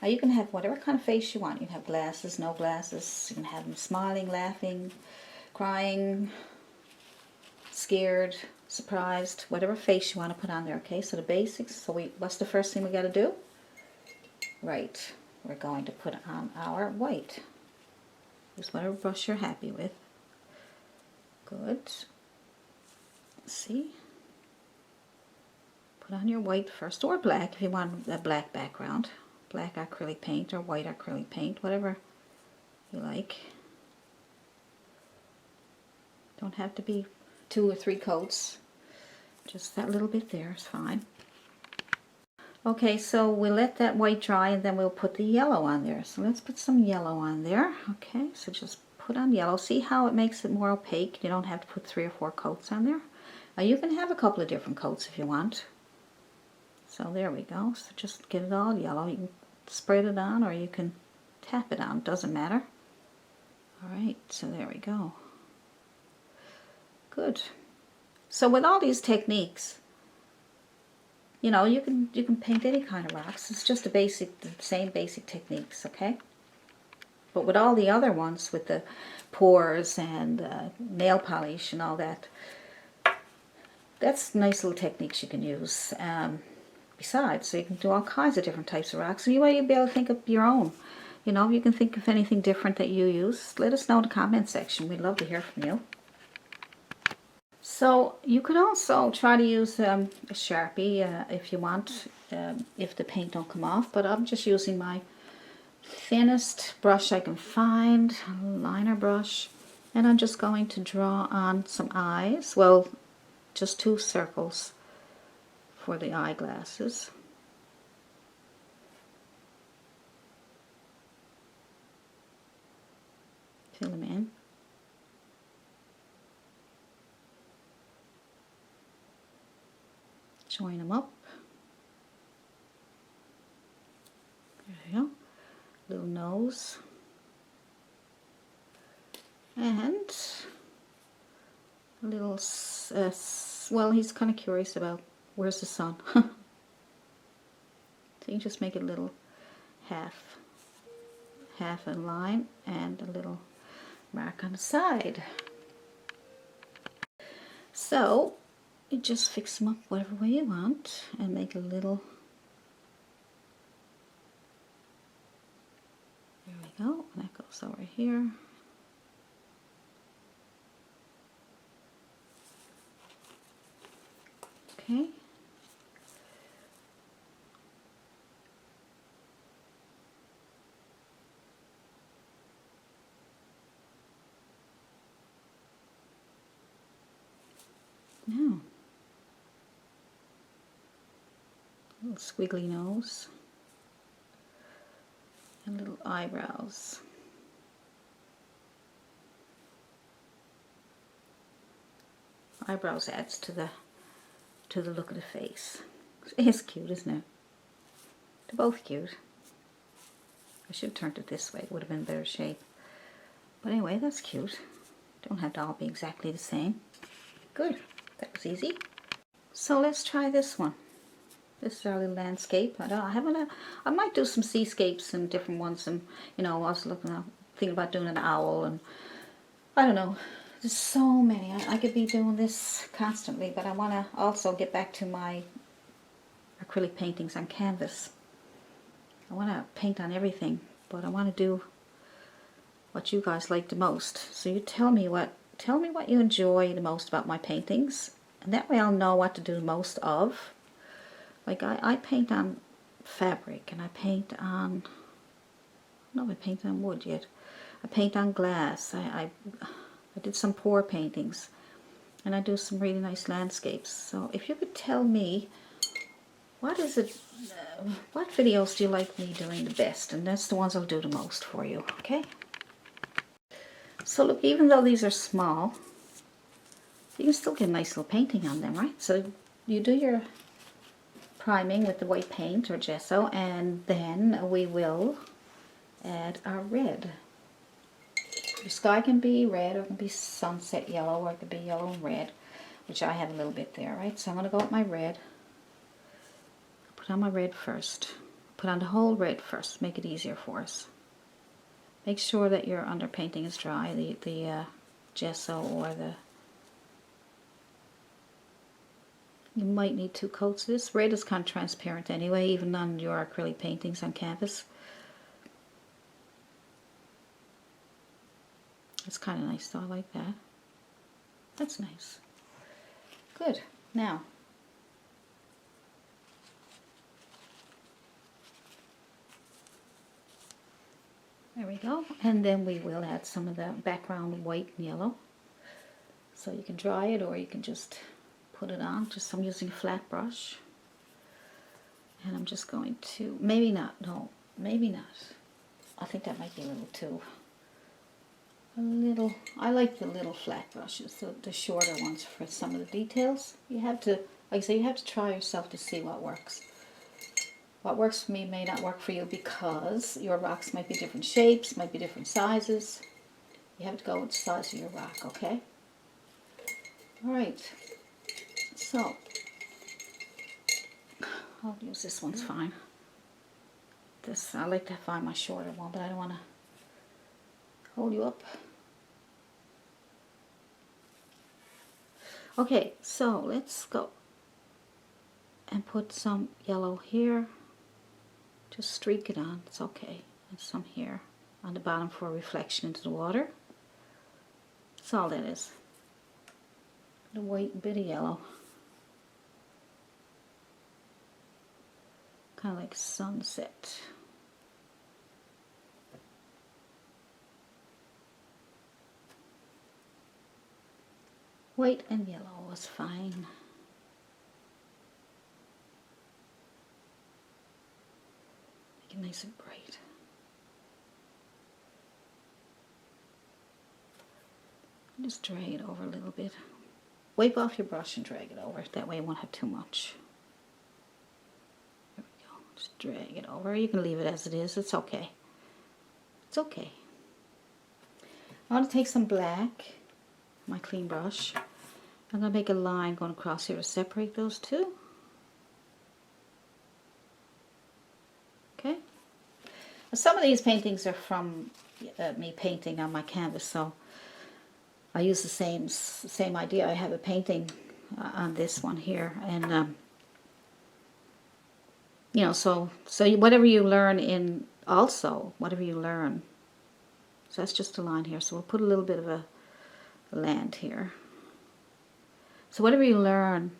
S1: Now you can have whatever kind of face you want. You can have glasses, no glasses. You can have them smiling, laughing, crying, scared, surprised, whatever face you want to put on there, okay? So the basics. So what's the first thing we got to do? Right. We're going to put on our white. Use whatever brush you're happy with. Good. See? Put on your white first, or black if you want a black background. Black acrylic paint or white acrylic paint, whatever you like. Don't have to be 2 or 3 coats. Just that little bit there is fine. Okay, so we'll let that white dry and then we'll put the yellow on there. So let's put some yellow on there. Okay, so just put on yellow. See how it makes it more opaque? You don't have to put 3 or 4 coats on there. Now you can have a couple of different coats if you want. So there we go. So just get it all yellow. You can spread it on or you can tap it on. Doesn't matter. Alright, so there we go. Good. So with all these techniques, you know, you can paint any kind of rocks. It's just the same basic techniques, okay? But with all the other ones, with the pores and nail polish and all that, that's nice little techniques you can use. Besides, so you can do all kinds of different types of rocks. And you might be able to think of your own. You know, you can think of anything different that you use. Let us know in the comment section. We'd love to hear from you. So you could also try to use a Sharpie if you want, if the paint don't come off. But I'm just using my thinnest brush I can find, a liner brush. And I'm just going to draw on some eyes. Well, just 2 circles for the eyeglasses. Fill them in. Join them up. nose. And a little, well, he's kind of curious about where's the sun. So you just make a little half a line and a little mark on the side. So you just fix them up whatever way you want and make a little, there we go, and that goes over here. Okay. Now, little squiggly nose and little eyebrows. Eyebrows adds to the look of the face. It's cute, isn't it? They're both cute. I should have turned it this way, it would have been better shape. But anyway, that's cute. Don't have to all be exactly the same. Good, that was easy. So let's try this one. This is our little landscape. I might do some seascapes and different ones, and you know, I was thinking about doing an owl, and I don't know. There's so many. I could be doing this constantly, but I want to also get back to my acrylic paintings on canvas. I want to paint on everything, but I want to do what you guys like the most. So you tell me what you enjoy the most about my paintings, and that way I'll know what to do the most of. Like I paint on fabric, and I paint on, no, I paint on wood yet. I paint on glass. I did some pour paintings, and I do some really nice landscapes. So if you could tell me, what videos do you like me doing the best? And that's the ones I'll do the most for you, okay? So look, even though these are small, you can still get a nice little painting on them, right? So you do your priming with the white paint or gesso, and then we will add our red. Your sky can be red, or it can be sunset yellow, or it could be yellow and red, which I have a little bit there, right? So I'm going to go with my red. Put on my red first. Put on the whole red first, make it easier for us. Make sure that your underpainting is dry, the gesso or the... You might need 2 coats of this. Red is kind of transparent anyway, even on your acrylic paintings on canvas. It's kind of nice though, I like that. That's nice. Good. Now, there we go. And then we will add some of the background white and yellow. So you can dry it, or you can just put it on. I'm using a flat brush. And I'm just going to, maybe not, no, maybe not. I think that might be a little too... I like the little flat brushes, the shorter ones for some of the details. You have to, like I say, you have to try yourself to see what works. What works for me may not work for you, because your rocks might be different shapes, might be different sizes. You have to go with the size of your rock, okay? Alright, so I'll use this one's fine. I like to find my shorter one, but I don't want to hold you up. Okay, so let's go and put some yellow here. Just streak it on, it's okay. And some here on the bottom for reflection into the water. That's all that is. The white bit of yellow. Kind of like sunset. White and yellow was fine. Make it nice and bright. Just drag it over a little bit. Wipe off your brush and drag it over. That way you won't have too much. There we go. Just drag it over. You can leave it as it is. It's okay. It's okay. I want to take some black, my clean brush. I'm going to make a line going across here to separate those two. Okay. Some of these paintings are from me painting on my canvas, so I use the same idea. I have a painting on this one here, and you know, so whatever you learn in whatever you learn. So that's just a line here. So we'll put a little bit of a land here. So whatever you learn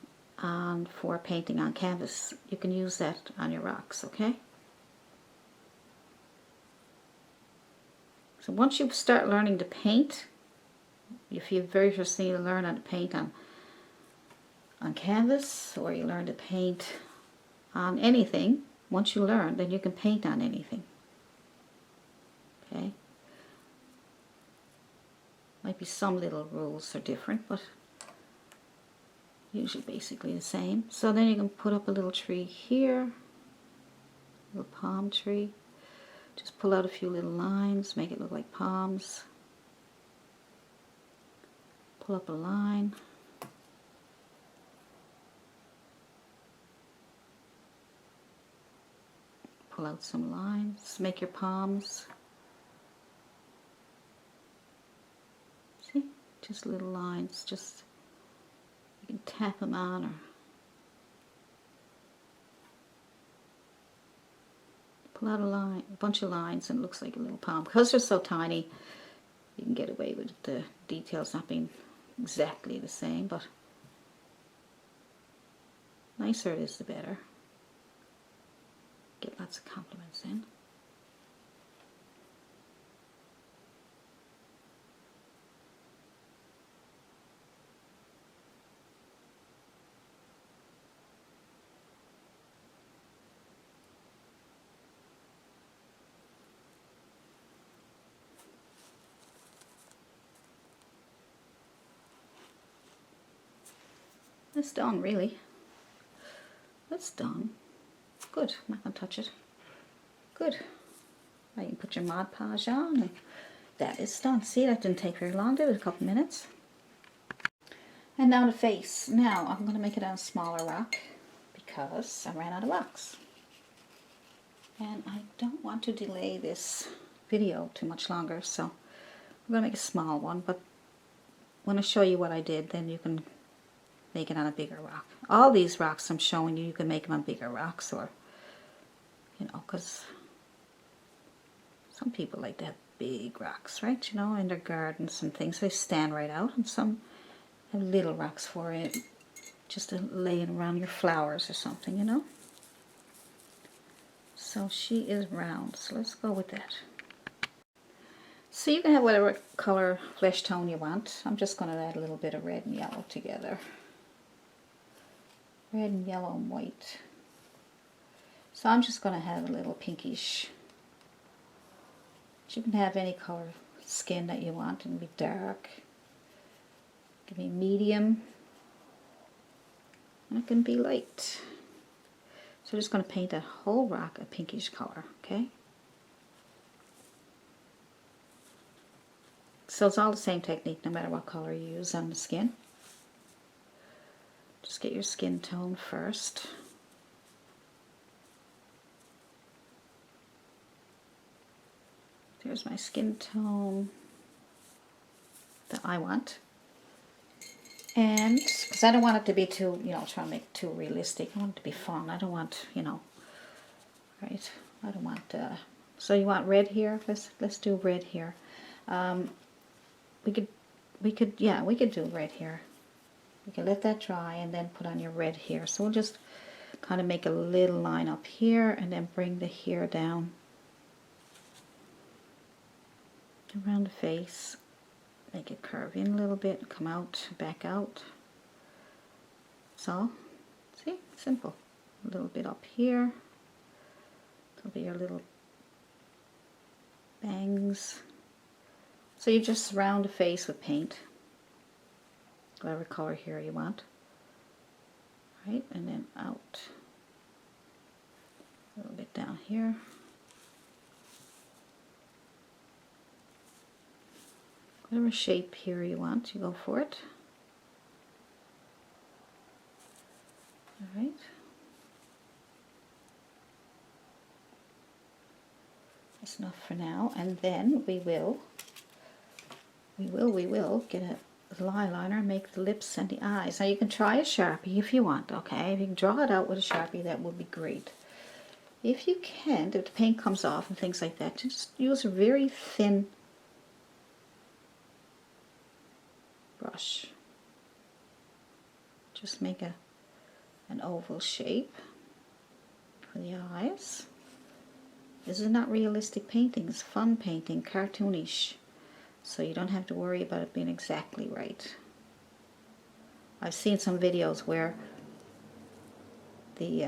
S1: for painting on canvas, you can use that on your rocks, okay? So once you start learning to paint, if you very first thing you learn how to paint on canvas, or you learn to paint on anything, once you learn, then you can paint on anything. Okay? Might be some little rules are different, but usually basically the same. So then you can put up a little tree here, a little palm tree. Just pull out a few little lines, make it look like palms. Pull up a line. Pull out some lines, make your palms. See? Just little lines, just you can tap them on or pull out a line, a bunch of lines, and it looks like a little palm. Because they're so tiny, you can get away with the details not being exactly the same, but nicer it is the better. Get lots of compliments in. That's done, really. That's done. Good. I'm not going to touch it. Good. Now you can put your Mod Podge on, and that is done. See, that didn't take very long. Did it? A couple minutes. And now the face. Now I'm going to make it on a smaller rock because I ran out of rocks. And I don't want to delay this video too much longer, so I'm going to make a small one. But when I show you what I did, then you can make it on a bigger rock. All these rocks I'm showing you, you can make them on bigger rocks, or, you know, because some people like to have big rocks, right? You know, in their gardens and things. They stand right out, and some have little rocks for it, just to lay around your flowers or something, you know. So she is round, so let's go with that. So you can have whatever color flesh tone you want. I'm just going to add a little bit of red and yellow together. Red and yellow and white. So I'm just going to have a little pinkish. You can have any color skin that you want. It can be dark. It can be medium. And it can be light. So I'm just going to paint that whole rock a pinkish color, okay? So it's all the same technique no matter what color you use on the skin. Just get your skin tone first. There's my skin tone that I want. And, because I don't want it to be too, you know, trying to make it too realistic. I want it to be fun. I don't want, you know, right? I don't want, so you want red here? Let's do red here. We could do red here. You can let that dry and then put on your red here. So we'll just kind of make a little line up here and then bring the hair down around the face. Make it curve in a little bit, come out, back out. So, see, simple. A little bit up here. There'll be your little bangs. So you just surround the face with paint. Whatever color here you want. Right, and then out. A little bit down here. Whatever shape here you want, you go for it. Alright. That's enough for now, and then we will get a line liner and make the lips and the eyes. Now you can try a Sharpie if you want, okay? If you can draw it out with a Sharpie, that would be great. If you can't, if the paint comes off and things like that, just use a very thin brush. Just make an oval shape for the eyes. This is not realistic painting, it's fun painting, cartoonish. So you don't have to worry about it being exactly right. I've seen some videos where they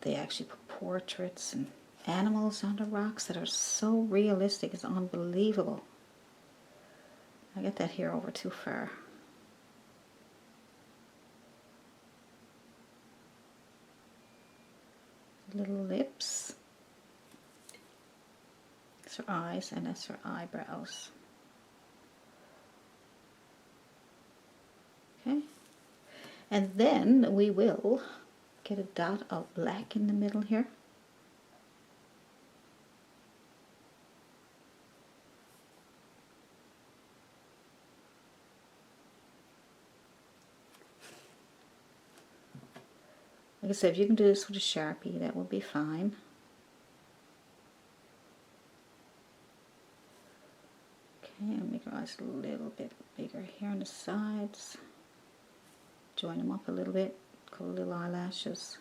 S1: actually put portraits and animals on the rocks that are so realistic, it's unbelievable. I get that here over too far. Little lips. That's her eyes, and that's her eyebrows. Okay. And then we will get a dot of black in the middle here. Like I said, if you can do this with a Sharpie, that will be fine. Okay, I'll make her eyes a little bit bigger here on the sides. Join them up a little bit, color little eyelashes.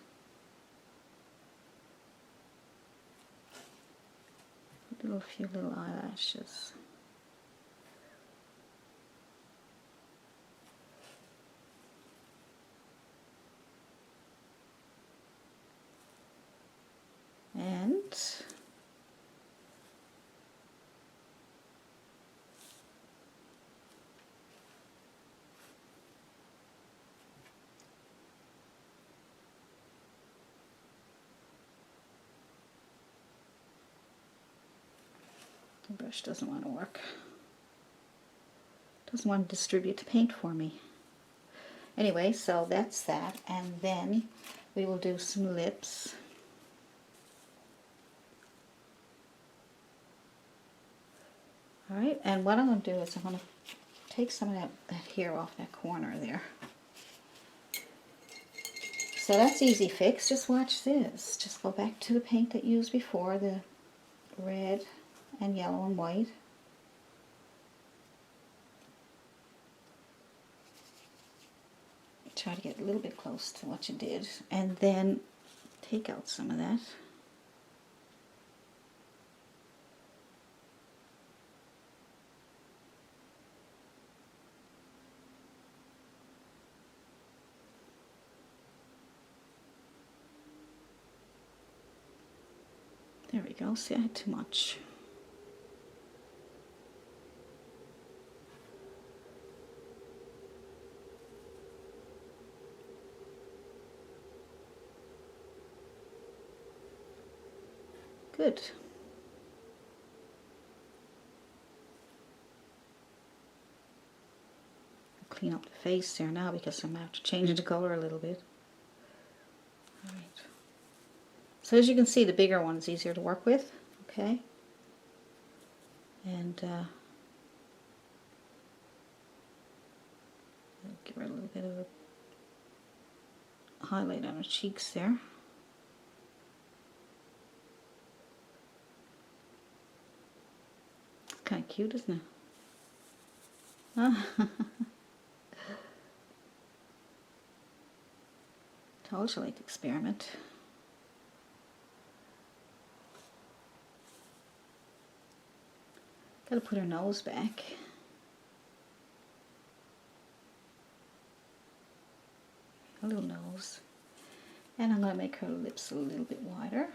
S1: A few little eyelashes. And the brush doesn't want to work. Doesn't want to distribute the paint for me. Anyway, so that's that, and then we will do some lips. Alright, and what I'm going to do is I'm going to take some of that hair off that corner there. So that's easy fix. Just watch this. Just go back to the paint that you used before, the red and yellow and white. Try to get a little bit close to what you did, and then take out some of that. There we go. See, I had too much. Good. I'll clean up the face there now because I'm after changing the color a little bit. All right. So as you can see, the bigger one is easier to work with. Okay. And give her a little bit of a highlight on her cheeks there. Kind of cute, isn't it? Told you like to experiment. Gotta put her nose back. A little nose. And I'm gonna make her lips a little bit wider.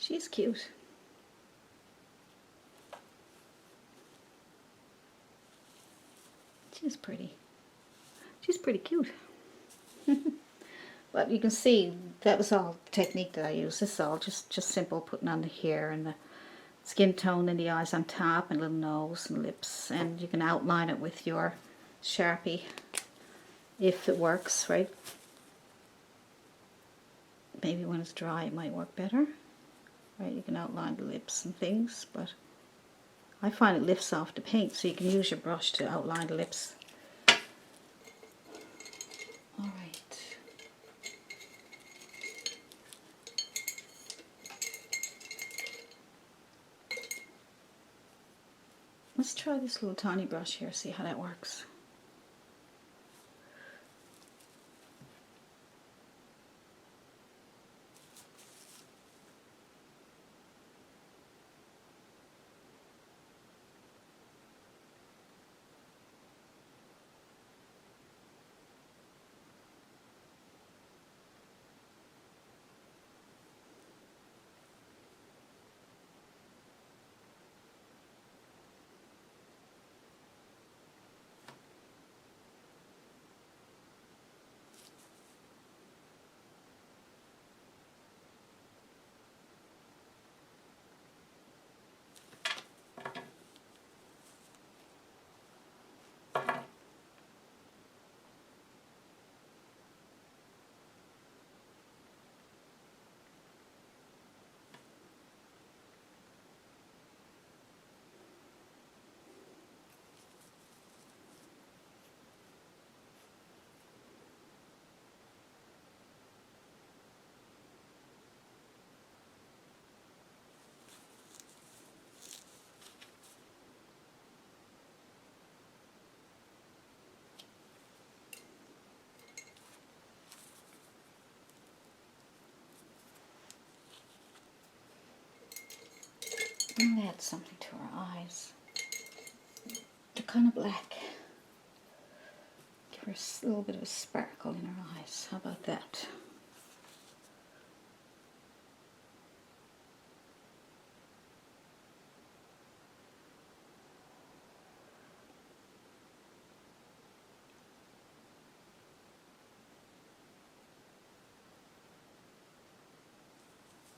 S1: She's cute. She's pretty. She's pretty cute. But you can see that was all the technique that I used. This is all just simple, putting on the hair and the skin tone and the eyes on top and little nose and lips. And you can outline it with your Sharpie if it works, right? Maybe when it's dry it might work better. Right, you can outline the lips and things, but I find it lifts off the paint, so you can use your brush to outline the lips. Alright. Let's try this little tiny brush here, see how that works. And add something to her eyes. They're kind of black. Give her a little bit of a sparkle in her eyes. How about that?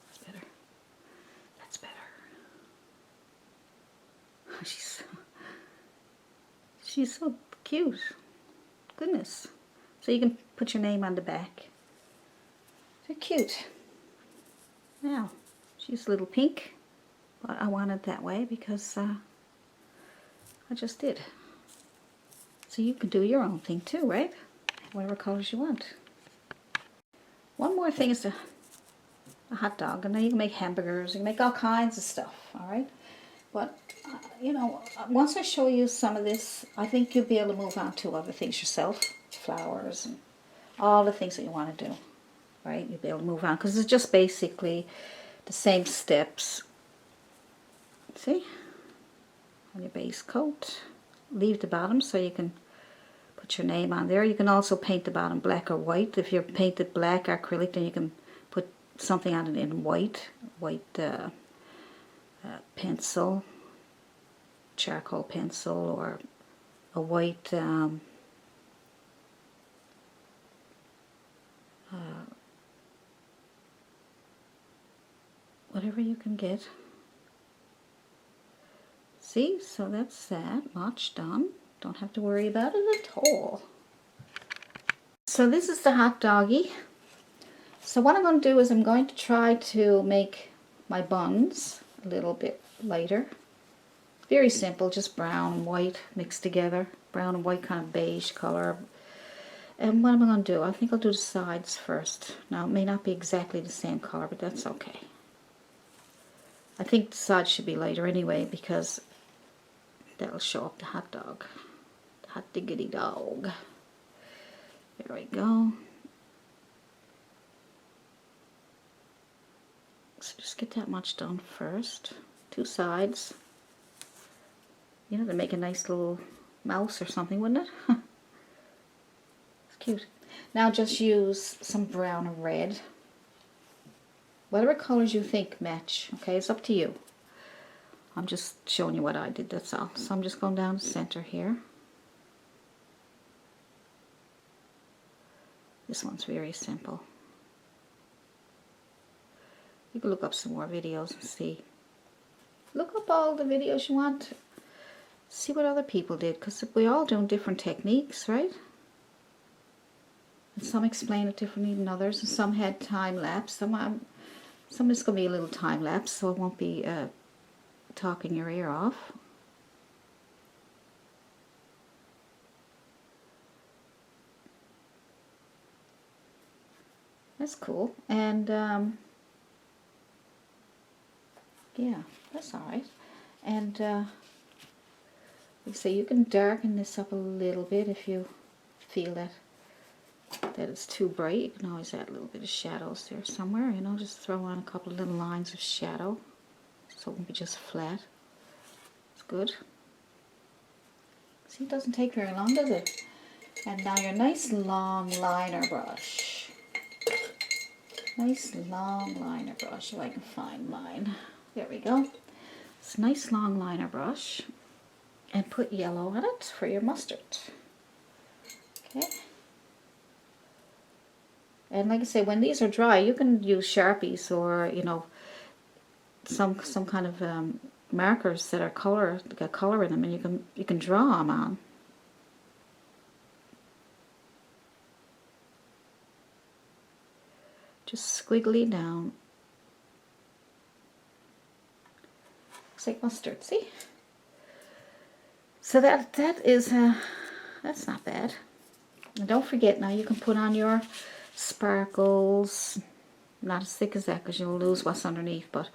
S1: That's better. That's better. She's so cute. Goodness. So you can put your name on the back. They're cute. Now, she's a little pink, but I want it that way because I just did. So you can do your own thing too, right? Whatever colors you want. One more thing is a hot dog, and then you can make hamburgers, you can make all kinds of stuff, all right? But, you know, once I show you some of this, I think you'll be able to move on to other things yourself, flowers and all the things that you want to do, right? You'll be able to move on, because it's just basically the same steps. See? On your base coat. Leave the bottom so you can put your name on there. You can also paint the bottom black or white. If you're painted black acrylic, then you can put something on it in white pencil, charcoal pencil, or a white whatever you can get. See, so that's that much done. Don't have to worry about it at all. So this is the hot doggy. So what I'm going to do is I'm going to try to make my buns a little bit lighter. Very simple, just brown and white mixed together. Brown and white, kind of beige color. And what am I going to do? I think I'll do the sides first. Now, it may not be exactly the same color, but that's okay. I think the sides should be lighter anyway, because that'll show up the hot dog. The hot diggity dog. There we go. So just get that much done first. Two sides. You know, to make a nice little mouse or something, wouldn't it? It's cute. Now just use some brown and red. Whatever colors you think match, okay? It's up to you. I'm just showing you what I did, that's all. So I'm just going down the center here. This one's very simple. You can look up some more videos and see. Look up all the videos you want. See what other people did, because we're all doing different techniques, right? And some explain it differently than others, and some had time lapse. Some is going to be a little time lapse, so it won't be talking your ear off. That's cool. And yeah, that's alright. And like I say, you can darken this up a little bit if you feel that it's too bright. You can always add a little bit of shadows there somewhere, you know, just throw on a couple of little lines of shadow so it won't be just flat. It's good. See, it doesn't take very long, does it? And now your nice long liner brush. Nice long liner brush, if I can find mine. There we go. It's a nice long liner brush. And put yellow on it for your mustard. Okay. And like I say, when these are dry, you can use Sharpies or, you know, some kind of markers that are got color in them, and you can draw them on. Just squiggly down. Looks like mustard, see? So that is that's not bad. And don't forget, now you can put on your sparkles. Not as thick as that because you'll lose what's underneath, but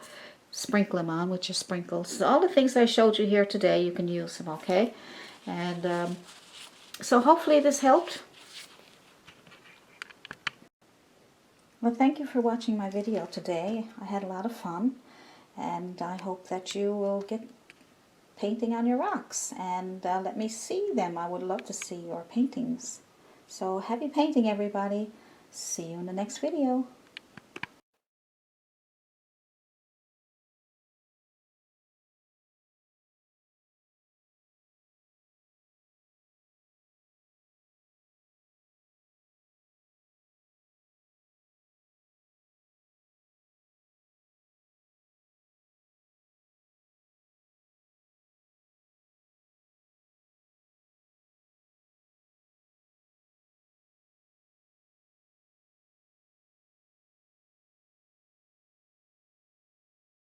S1: sprinkle them on with your sprinkles. So all the things I showed you here today, you can use them, okay? And so hopefully this helped. Well, thank you for watching my video today. I had a lot of fun, and I hope that you will get painting on your rocks and let me see them. I would love to see your paintings. So happy painting, everybody. See you in the next video.